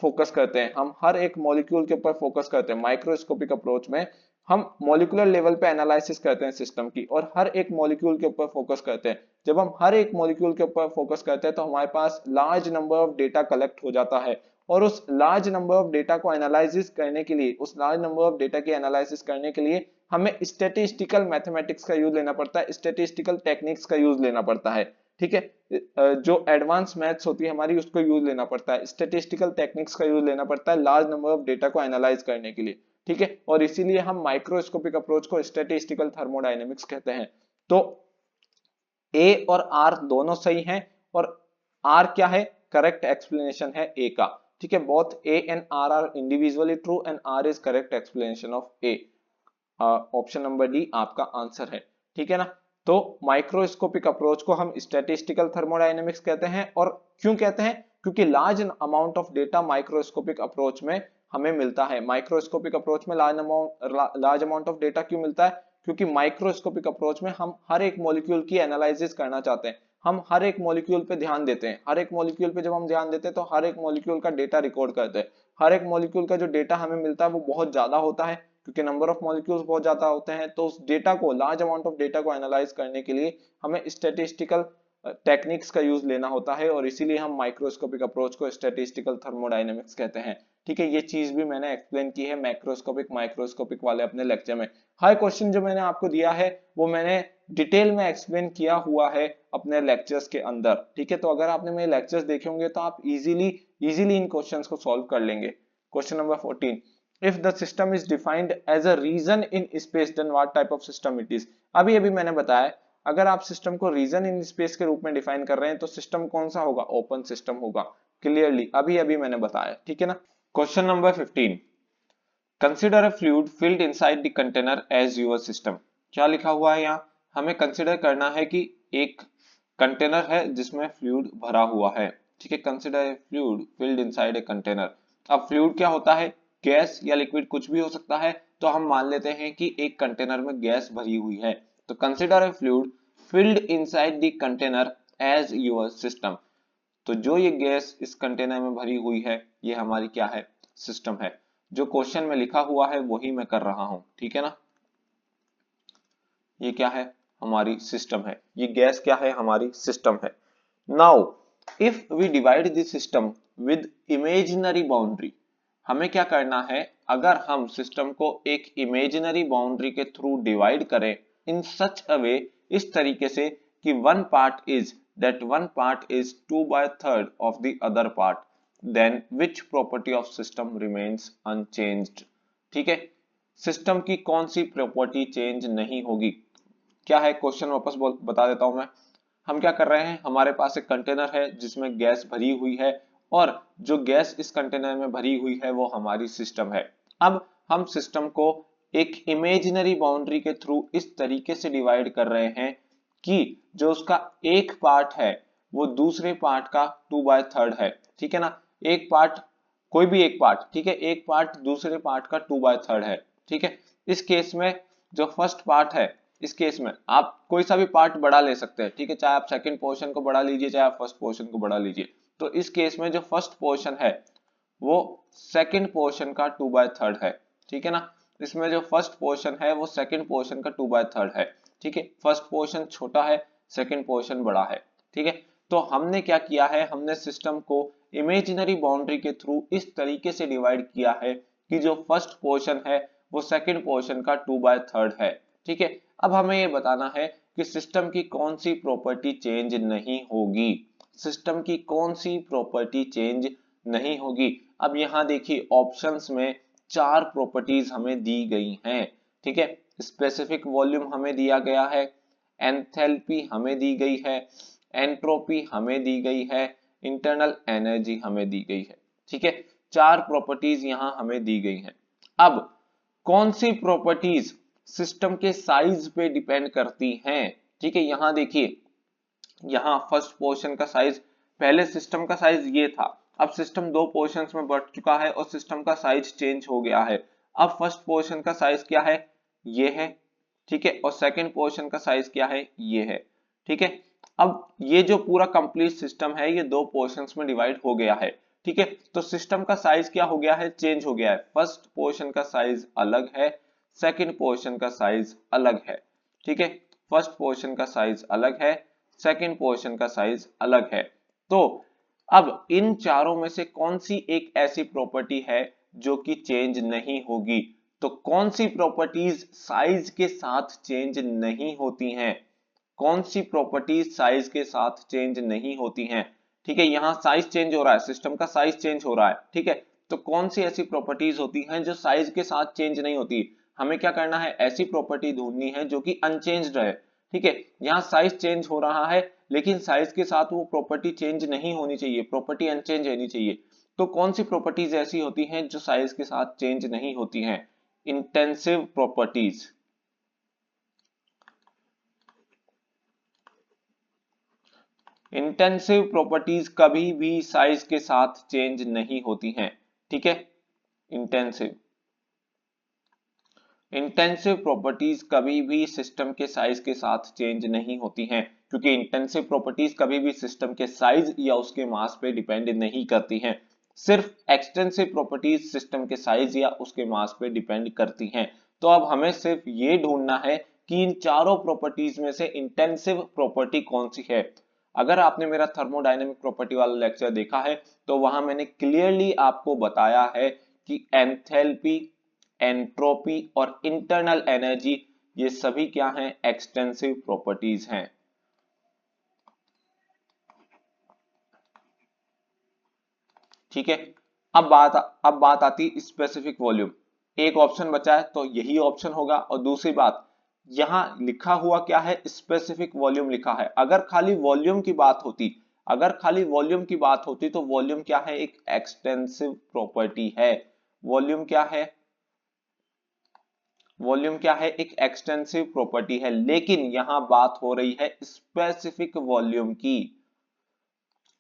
फोकस करते हैं, हम हर एक मॉलिक्यूल के ऊपर फोकस करते हैं। माइक्रोस्कोपिक अप्रोच में हम मॉलिक्यूलर लेवल पे एनालिसिस करते हैं सिस्टम की, और हर एक मॉलिक्यूल के ऊपर फोकस करते हैं। जब हम हर एक मॉलिक्यूल के ऊपर फोकस करते हैं तो हमारे पास large number of data collect हो जाता है, और उस लार्ज नंबर ऑफ डेटा को एनालिसिस करने के लिए, उस लार्ज नंबर ऑफ डेटा की एनालिसिस करने के लिए हमें स्टैटिस्टिकल मैथमेटिक्स का यूज लेना पड़ता है, स्टैटिस्टिकल टेक्निक्स का यूज लेना पड़ता है। ठीक है, जो एडवांस मैथ्स होती है हमारी उसको यूज लेना पड़ता है, स्टैटिस्टिकल टेक्निक्स का यूज लेना पड़ता है लार्ज नंबर ऑफ डेटा को एनालाइज करने के लिए। ठीक है, और इसीलिए हम माइक्रोस्कोपिक अप्रोच को स्टैटिस्टिकल थर्मोडायनेमिक्स कहते हैं। तो ए और आर दोनों सही हैं, और आर क्या है, करेक्ट एक्सप्लेनेशन है ए का। ठीक है, both A and R individually true and R is correct explanation of A. Option number D आपका आंसर है। ठीक है ना, तो माइक्रोस्कोपिक अप्रोच को हम स्टैटिस्टिकल थर्मोडायनेमिक्स कहते हैं। और क्यों कहते हैं, क्योंकि large amount of data microscopic approach में हमें मिलता है। माइक्रोस्कोपिक अप्रोच में लार्ज अमाउंट ऑफ डेटा क्यों मिलता है, क्योंकि माइक्रोस्कोपिक अप्रोच में हम हर एक मॉलिक्यूल की एनालिसिस करना चाहते हैं, हम हर एक मॉलिक्यूल पे ध्यान देते हैं। हर एक मॉलिक्यूल पे जब हम ध्यान देते हैं तो हर एक मॉलिक्यूल का डेटा रिकॉर्ड करते हैं। हर एक मॉलिक्यूल का जो डेटा हमें मिलता है वो बहुत ज्यादा होता है, क्योंकि नंबर ऑफ मॉलिक्यूल्स बहुत ज्यादा होते हैं। तो उस डेटा को, लार्ज अमाउंट ऑफ डेटा को एनालाइज करने के लिए हमें स्टैटिस्टिकल टेक्निक्स का यूज लेना होता है, और इसीलिए हम माइक्रोस्कोपिक अप्रोच को स्टैटिस्टिकल थर्मोडायनेमिक्स कहते हैं। ठीक है, ये चीज भी मैंने एक्सप्लेन की है मैक्रोस्कोपिक माइक्रोस्कोपिक वाले अपने लेक्चर में। हर क्वेश्चन जो मैंने आपको दिया है वो मैंने डिटेल में एक्सप्लेन किया हुआ है अपने लेक्चर्स के अंदर। ठीक है, तो अगर आपने मेरे लेक्चर्स देखे होंगे तो आप इजीली इन क्वेश्चंस को सॉल्व कर लेंगे। Question number 14, if the system is defined as a region in space then what type of system it is। अभी मैंने बताया, अगर आप सिस्टम को रीजन इन स्पेस के रूप में डिफाइन कर रहे हैं तो सिस्टम कौन सा होगा, ओपन सिस्टम होगा। क्लियरली अभी मैंने बताया। ठीक है ना, question number 15, consider a fluid filled inside the container as your system. क्या लिखा हुआ है यहाँ, हमें कंसिडर करना है कि एक कंटेनर है जिसमें फ्लूइड भरा हुआ है। ठीक है, consider a fluid filled inside a container. अब फ्लूइड क्या होता है, गैस या लिक्विड कुछ भी हो सकता है। तो हम मान लेते हैं कि एक कंटेनर में गैस भरी हुई है, तो consider a fluid filled inside the container as your system. तो जो ये गैस इस कंटेनर में भरी हुई है ये हमारी क्या है, सिस्टम है। जो क्वेश्चन में लिखा हुआ है वही मैं कर रहा हूं। ठीक है ना, ये क्या है, हमारी सिस्टम है। ये गैस क्या है, हमारी सिस्टम है। Now if we divide this system with imaginary boundary, हमें क्या करना है, अगर हम सिस्टम को एक इमेजिनरी बाउंड्री के थ्रू डिवाइड करें इन सच अ वे, इस तरीके से कि one part is 2/3 of the other part, then which property of system remains unchanged। ठीक है, सिस्टम की कौन सी प्रॉपर्टी चेंज नहीं होगी। क्या है क्वेश्चन, वापस बता देता हूं मैं। हम क्या कर रहे हैं, हमारे पास एक कंटेनर है जिसमें गैस भरी हुई है, और जो गैस इस कंटेनर में भरी हुई है वो हमारी सिस्टम है। अब हम सिस्टम को एक इमेजिनरी बाउंड्री के थ्रू इस तरीके से डिवाइड कर रहे हैं कि जो उसका एक पार्ट है वो दूसरे पार्ट का 2/3 है। ठीक है ना, एक पार्ट, कोई भी एक पार्ट, ठीक है, एक पार्ट दूसरे पार्ट का 2/3 है। ठीक है, इस केस में जो फर्स्ट पार्ट है, इस केस में आप कोई सा भी पार्ट बड़ा ले सकते हैं। ठीक है, चाहे आप सेकंड पोर्शन को बड़ा लीजिए, चाहे आप फर्स्ट पोर्शन को बड़ा लीजिए। तो इस केस में जो फर्स्ट पोर्शन है वो सेकंड पोर्शन का 2/3 है। ठीक है ना, इसमें जो फर्स्ट पोर्शन है वो सेकंड पोर्शन का 2/3 है। ठीक है, फर्स्ट पोर्शन छोटा है, सेकंड पोर्शन बड़ा है। ठीक है, तो हमने क्या किया है, हमने सिस्टम को इमेजिनरी बाउंड्री के थ्रू इस तरीके से डिवाइड किया है कि जो फर्स्ट पोर्शन है वो सेकंड पोर्शन का 2/3 है। ठीक है, अब हमें ये बताना है कि सिस्टम की कौन सी प्रॉपर्टी चेंज नहीं होगी, सिस्टम की कौन सी प्रॉपर्टी चेंज नहीं होगी। अब यहाँ देखिए ऑप्शंस में 4 प्रॉपर्टीज हमें दी गई हैं। ठीक है, स्पेसिफिक वॉल्यूम हमें दिया गया है, एंथैल्पी हमें दी गई है, एंट्रोपी हमें दी गई है, इंटरनल एनर्जी हमें दी गई है। ठीक है, 4 प्रॉपर्टीज यहाँ हमें दी गई हैं। अब कौन सी प्रॉपर्टीज सिस्टम के साइज पे डिपेंड करती हैं। ठीक है, यहाँ देखिए, यहाँ फर्स्ट पोर्शन का साइज, पहले सिस्टम का साइज ये था, अब सिस्टम 2 पोर्शंस में बढ़ चुका है और सिस्टम का साइज चेंज हो गया है। अब फर्स्ट पोर्शन का साइज क्या है, ये है। ठीक है, और सेकंड पोर्शन का साइज क्या है, ये है। ठीक है, अब ये जो पूरा कंप्लीट सिस्टम है ये 2 पोर्शंस में डिवाइड हो गया है। ठीक है, तो सिस्टम का साइज क्या हो गया है, चेंज हो गया है। फर्स्ट पोर्शन का साइज अलग है, सेकंड पोर्शन का साइज अलग है। ठीक है, फर्स्ट पोर्शन का साइज अलग है, सेकंड पोर्शन का साइज अलग है। तो अब इन चारों में से कौन सी एक ऐसी प्रॉपर्टी है जो कि चेंज नहीं होगी? तो कौन सी प्रॉपर्टीज साइज के साथ चेंज नहीं होती हैं? कौन सी प्रॉपर्टीज साइज के साथ चेंज नहीं होती हैं? ठीक है, यहां साइज चेंज हो रहा है, सिस्टम का साइज चेंज हो रहा है, ठीक है, तो कौन सी ऐसी प्रॉपर्टीज होती हैं जो साइज के साथ चेंज नहीं होती? हमें क्या करना है, ऐसी प्रॉपर्टी ढूंढनी है जो कि अनचेंज्ड रहे। ठीक है, यहाँ साइज चेंज हो रहा है लेकिन साइज के साथ वो प्रॉपर्टी चेंज नहीं होनी चाहिए, प्रॉपर्टी अनचेंज रहनी चाहिए। तो कौन सी प्रॉपर्टीज ऐसी होती हैं जो साइज के साथ चेंज नहीं होती हैं? Intensive properties. इंटेंसिव प्रॉपर्टीज कभी भी साइज के साथ चेंज नहीं होती हैं। ठीक है, इंटेंसिव इंटेंसिव प्रॉपर्टीज कभी भी सिस्टम के साइज के साथ चेंज नहीं होती हैं, क्योंकि इंटेंसिव प्रॉपर्टीज कभी भी सिस्टम के साइज या उसके मास पे डिपेंड नहीं करती हैं। सिर्फ एक्सटेंसिव प्रॉपर्टीज सिस्टम के साइज या उसके मास पे डिपेंड करती हैं। तो अब हमें सिर्फ ये ढूंढना है कि इन चारों प्रॉपर्टीज में से इंटेंसिव प्रॉपर्टी कौन सी है। अगर आपने मेरा थर्मोडायनेमिक प्रॉपर्टी वाला लेक्चर देखा है तो वहां मैंने क्लियरली आपको बताया है कि एंथैल्पी, एंट्रोपी और इंटरनल एनर्जी ये सभी क्या हैं, एक्सटेंसिव प्रॉपर्टीज हैं। ठीक है, अब बात आती स्पेसिफिक वॉल्यूम। एक ऑप्शन बचा है तो यही ऑप्शन होगा। और दूसरी बात, यहां लिखा हुआ क्या है, स्पेसिफिक वॉल्यूम लिखा है। अगर खाली वॉल्यूम की बात होती, अगर खाली वॉल्यूम की बात होती तो वॉल्यूम क्या है, एक एक्सटेंसिव प्रॉपर्टी है। वॉल्यूम क्या है, वॉल्यूम क्या है, एक एक्सटेंसिव प्रॉपर्टी है। लेकिन यहां बात हो रही है स्पेसिफिक वॉल्यूम की,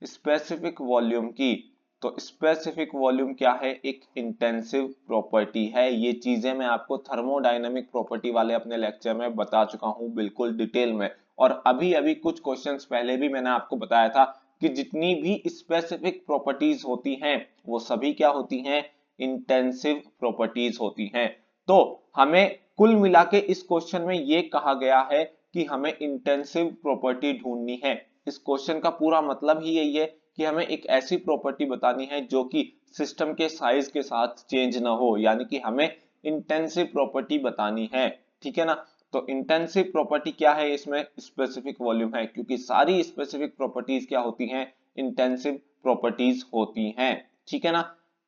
स्पेसिफिक वॉल्यूम की। तो स्पेसिफिक वॉल्यूम क्या है, एक इंटेंसिव प्रॉपर्टी है। ये चीजें मैं आपको थर्मोडायनेमिक प्रॉपर्टी वाले अपने लेक्चर में बता चुका हूं बिल्कुल डिटेल में। और अभी अभी कुछ क्वेश्चंस पहले भी मैंने आपको बताया था कि जितनी भी स्पेसिफिक प्रॉपर्टीज होती हैं वो सभी क्या होती हैं, इंटेंसिव प्रॉपर्टीज होती हैं। तो हमें कुल मिला के इस क्वेश्चन में ये कहा गया है कि हमें इंटेंसिव प्रॉपर्टी ढूंढनी है। इस क्वेश्चन का पूरा मतलब ही यही है कि हमें एक ऐसी प्रॉपर्टी बतानी है जो कि सिस्टम के साइज के साथ चेंज ना हो, यानी कि हमें इंटेंसिव प्रॉपर्टी बतानी है। ठीक है ना, तो इंटेंसिव प्रॉपर्टी क्या है, इसमें स्पेसिफिक वॉल्यूम है, क्योंकि सारी स्पेसिफिक प्रॉपर्टीज क्या होती हैं, इंटेंसिव प्रॉपर्टीज होती हैं। ठीक है ना,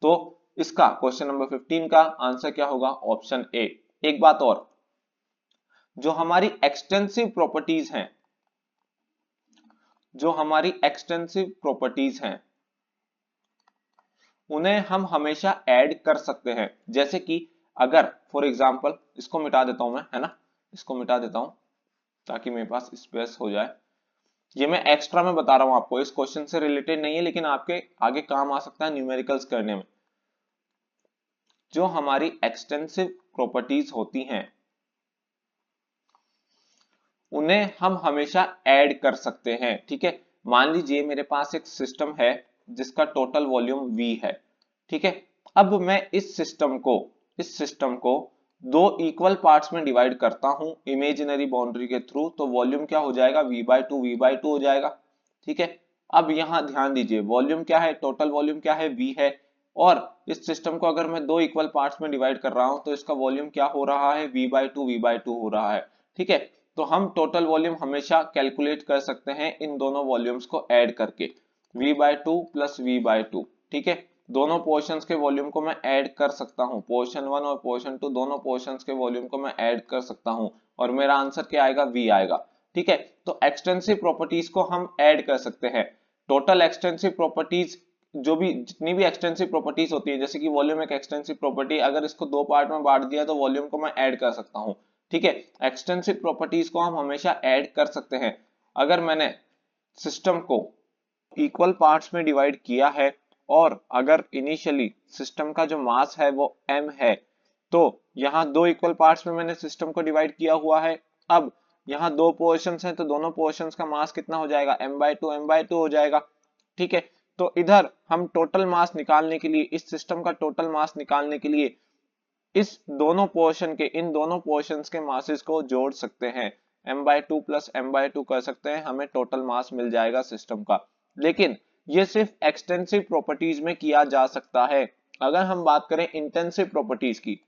तो इसका क्वेश्चन नंबर 15 का आंसर क्या होगा, ऑप्शन ए। एक बात और, जो हमारी एक्सटेंसिव प्रॉपर्टीज हैं, जो हमारी एक्सटेंसिव प्रॉपर्टीज हैं उन्हें हम हमेशा ऐड कर सकते हैं। जैसे कि अगर फॉर एग्जांपल, इसको मिटा देता हूं मैं, है ना, इसको मिटा देता हूं ताकि मेरे पास स्पेस हो जाए। ये मैं एक्स्ट्रा में बता रहा हूं आपको, इस क्वेश्चन से रिलेटेड नहीं है लेकिन आपके आगे काम आ सकता है न्यूमेरिकल्स करने में। जो हमारी एक्सटेंसिव प्रॉपर्टीज होती हैं उन्हें हम हमेशा ऐड कर सकते हैं। ठीक है, मान लीजिए मेरे पास एक सिस्टम है जिसका टोटल वॉल्यूम V है। ठीक है, अब मैं इस सिस्टम को दो इक्वल पार्ट्स में डिवाइड करता हूं इमेजिनरी बाउंड्री के थ्रू, तो वॉल्यूम क्या हो जाएगा, V/2 हो जाएगा। ठीक है, अब यहां ध्यान दीजिए, वॉल्यूम क्या है, टोटल वॉल्यूम क्या है, V है। और इस सिस्टम को अगर मैं दो इक्वल पार्ट्स में डिवाइड कर रहा हूं तो इसका वॉल्यूम क्या हो रहा है, V/2 हो रहा है। ठीक है, तो हम टोटल वॉल्यूम हमेशा कैलकुलेट कर सकते हैं इन दोनों वॉल्यूम्स को ऐड करके, V/2 प्लस V/2। ठीक है, दोनों पोर्शंस के वॉल्यूम को मैं ऐड कर सकता हूं, पोर्शन 1 और पोर्शन 2 दोनों पोर्शंस के वॉल्यूम को मैं ऐड कर सकता हूं और मेरा आंसर क्या आएगा, V आएगा। ठीक है, तो एक्सटेंसिव प्रॉपर्टीज को हम ऐड कर सकते हैं। टोटल एक्सटेंसिव प्रॉपर्टीज, जो भी जितनी भी एक्सटेंसिव प्रॉपर्टीज होती है, जैसे कि वॉल्यूम एक एक्सटेंसिव प्रॉपर्टी, अगर इसको दो पार्ट में बांट दिया तो वॉल्यूम को मैं ऐड कर सकता हूं। ठीक है, एक्सटेंसिव प्रॉपर्टीज को हम हमेशा ऐड कर सकते हैं। अगर मैंने सिस्टम को इक्वल पार्ट्स में डिवाइड किया है और अगर इनिशियली सिस्टम का जो मास है वो m है, तो यहाँ दो इक्वल पार्ट्स में मैंने सिस्टम को डिवाइड किया हुआ है। अब यहाँ दो पोर्शंस हैं तो दोनों पोर्शंस का मास कितना हो जाएगा, m/2 हो जाएगा। ठीक है, तो इधर हम टोटल मास निकालने के लिए, इस सिस्टम का टोटल मास निकालने के लिए इस दोनों पोर्शन के, इन दोनों पोर्शंस के मासेस को जोड़ सकते हैं, m/2 प्लस m/2 कर सकते हैं, हमें टोटल मास मिल जाएगा सिस्टम का। लेकिन ये सिर्फ एक्सटेंसिव प्रॉपर्टीज में किया जा सकता है। अगर हम बात करें इंटेंसिव प्रॉपर्टीज की,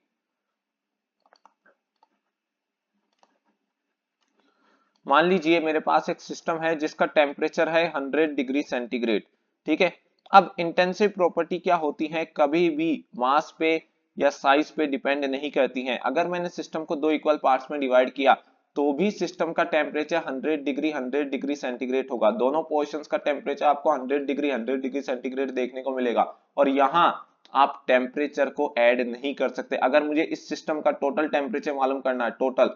मान लीजिए मेरे पास एक सिस्टम है जिसका टेम्परेचर है 100 डिग्री सेंटीग्रेड, ठीक है। अब इंटेंसिव प्रॉपर्टी क्या होती है, कभी भी मास पे या साइज पे डिपेंड नहीं करती हैं। अगर मैंने सिस्टम को दो इक्वल पार्ट्स में डिवाइड किया तो भी सिस्टम का टेम्परेचर 100 डिग्री सेंटीग्रेड होगा। दोनों पोर्शंस का टेम्परेचर आपको 100 डिग्री सेंटीग्रेड देखने को मिलेगा। और यहाँ आप टेम्परेचर को ऐड नहीं कर सकते। अगर मुझे इस सिस्टम का टोटल टेम्परेचर मालूम करना है, टोटल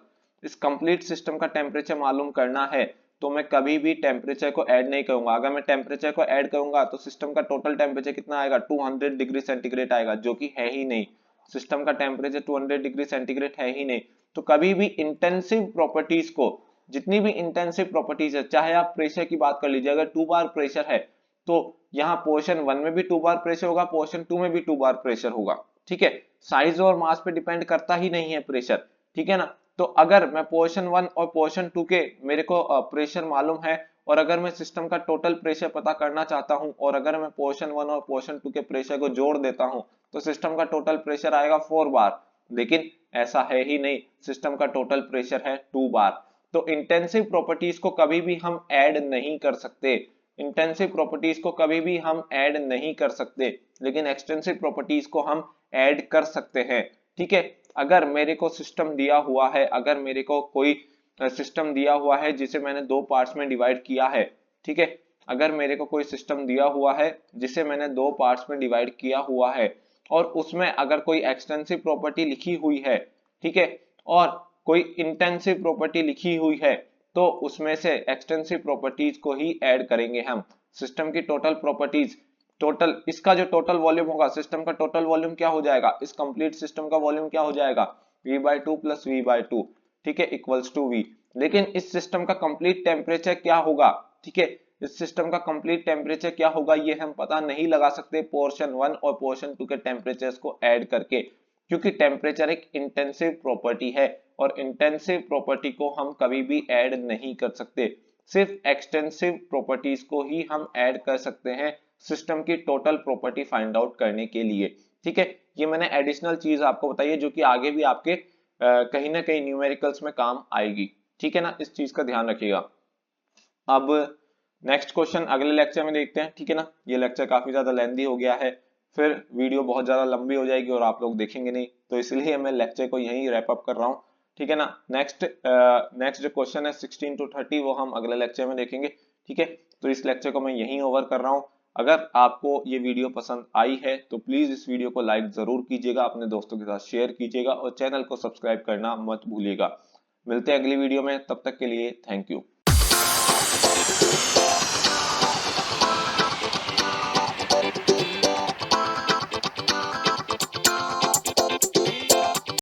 इस कंप्लीट सिस्टम का टेम्परेचर मालूम करना है, तो मैं कभी भी टेम्परेचर को ऐड नहीं करूंगा। अगर मैं टेम्परेचर को ऐड करूंगा तो सिस्टम का टोटल टेम्परेचर कितना आएगा, 200 डिग्री सेंटीग्रेड आएगा, जो कि है ही नहीं। सिस्टम का टेम्परेचर 200 डिग्री सेंटीग्रेड है ही नहीं। तो कभी भी इंटेंसिव प्रॉपर्टीज को, जितनी भी इंटेंसिव प्रॉपर्टीज है, चाहे आप प्रेशर की बात कर लीजिए, अगर 2 बार प्रेशर है तो यहाँ पोर्शन 1 में भी 2 बार प्रेशर होगा, पोर्शन 2 में भी 2 बार प्रेशर होगा, ठीक है। साइज और मास पे डिपेंड करता ही नहीं है प्रेशर, ठीक है ना। तो अगर मैं पोर्शन 1 और पोर्शन 2 के मेरे को प्रेशर मालूम है, और अगर मैं सिस्टम का टोटल प्रेशर पता करना चाहता हूं, और अगर मैं पोर्शन 1 और पोर्शन 2 के प्रेशर को जोड़ देता हूं, तो सिस्टम का टोटल प्रेशर आएगा 4 बार। लेकिन ऐसा है ही नहीं, सिस्टम का टोटल प्रेशर है 2 बार। तो इंटेंसिव प्रॉपर्टीज को कभी भी हम ऐड नहीं कर सकते, इंटेंसिव प्रॉपर्टीज को कभी भी हम ऐड नहीं कर सकते, लेकिन एक्सटेंसिव प्रॉपर्टीज को हम ऐड कर सकते हैं, ठीक है। अगर मेरे को सिस्टम दिया हुआ है, अगर मेरे को कोई सिस्टम दिया हुआ है जिसे मैंने दो पार्ट्स में डिवाइड किया है, ठीक है। अगर मेरे को कोई सिस्टम दिया हुआ है जिसे मैंने दो पार्ट्स में डिवाइड किया हुआ है, और उसमें अगर कोई एक्सटेंसिव प्रॉपर्टी लिखी हुई है, ठीक है, और कोई इंटेंसिव प्रॉपर्टी लिखी हुई है, तो उसमें से एक्सटेंसिव प्रॉपर्टीज को ही ऐड करेंगे हम। सिस्टम की टोटल प्रॉपर्टीज, टोटल इसका जो टोटल वॉल्यूम होगा, सिस्टम का टोटल वॉल्यूम क्या हो जाएगा, इस कंप्लीट सिस्टम का वॉल्यूम क्या हो जाएगा, V/2 + V/2, ठीक है, इक्वल्स टू V। लेकिन इस सिस्टम का कंप्लीट टेम्परेचर क्या होगा, ठीक है, इस सिस्टम का कंप्लीट टेम्परेचर क्या होगा ये हम पता नहीं लगा सकते पोर्शन 1 और पोर्शन 2 के टेम्परेचर्स को ऐड करके, क्योंकि टेम्परेचर एक इंटेंसिव प्रॉपर्टी है, और इंटेंसिव प्रॉपर्टी को हम कभी भी ऐड नहीं कर सकते। सिर्फ एक्सटेंसिव प्रॉपर्टीज को ही हम ऐड कर सकते हैं सिस्टम की टोटल प्रॉपर्टी फाइंड आउट करने के लिए, ठीक है। ये मैंने एडिशनल चीज आपको बताई है जो कि आगे भी आपके कहीं ना कहीं न्यूमेरिकल्स में काम आएगी, ठीक है ना, इस चीज का ध्यान रखिएगा। अब नेक्स्ट क्वेश्चन अगले लेक्चर में देखते हैं, ठीक है ना। ये लेक्चर काफी ज्यादा लेंथी हो गया है, फिर वीडियो बहुत ज्यादा लंबी हो जाएगी और आप लोग देखेंगे नहीं, तो इसलिए मैं लेक्चर को यहीं रैप अप कर रहा हूँ, ठीक है ना। नेक्स्ट जो क्वेश्चन है 16 to 30 वो हम अगले लेक्चर में देखेंगे, ठीक है। तो इस लेक्चर को मैं यहीं ओवर कर रहा हूँ। अगर आपको ये वीडियो पसंद आई है तो प्लीज इस वीडियो को लाइक जरूर कीजिएगा, अपने दोस्तों के साथ शेयर कीजिएगा, और चैनल को सब्सक्राइब करना मत भूलिएगा। मिलते हैं अगली वीडियो में, तब तक के लिए थैंक यू।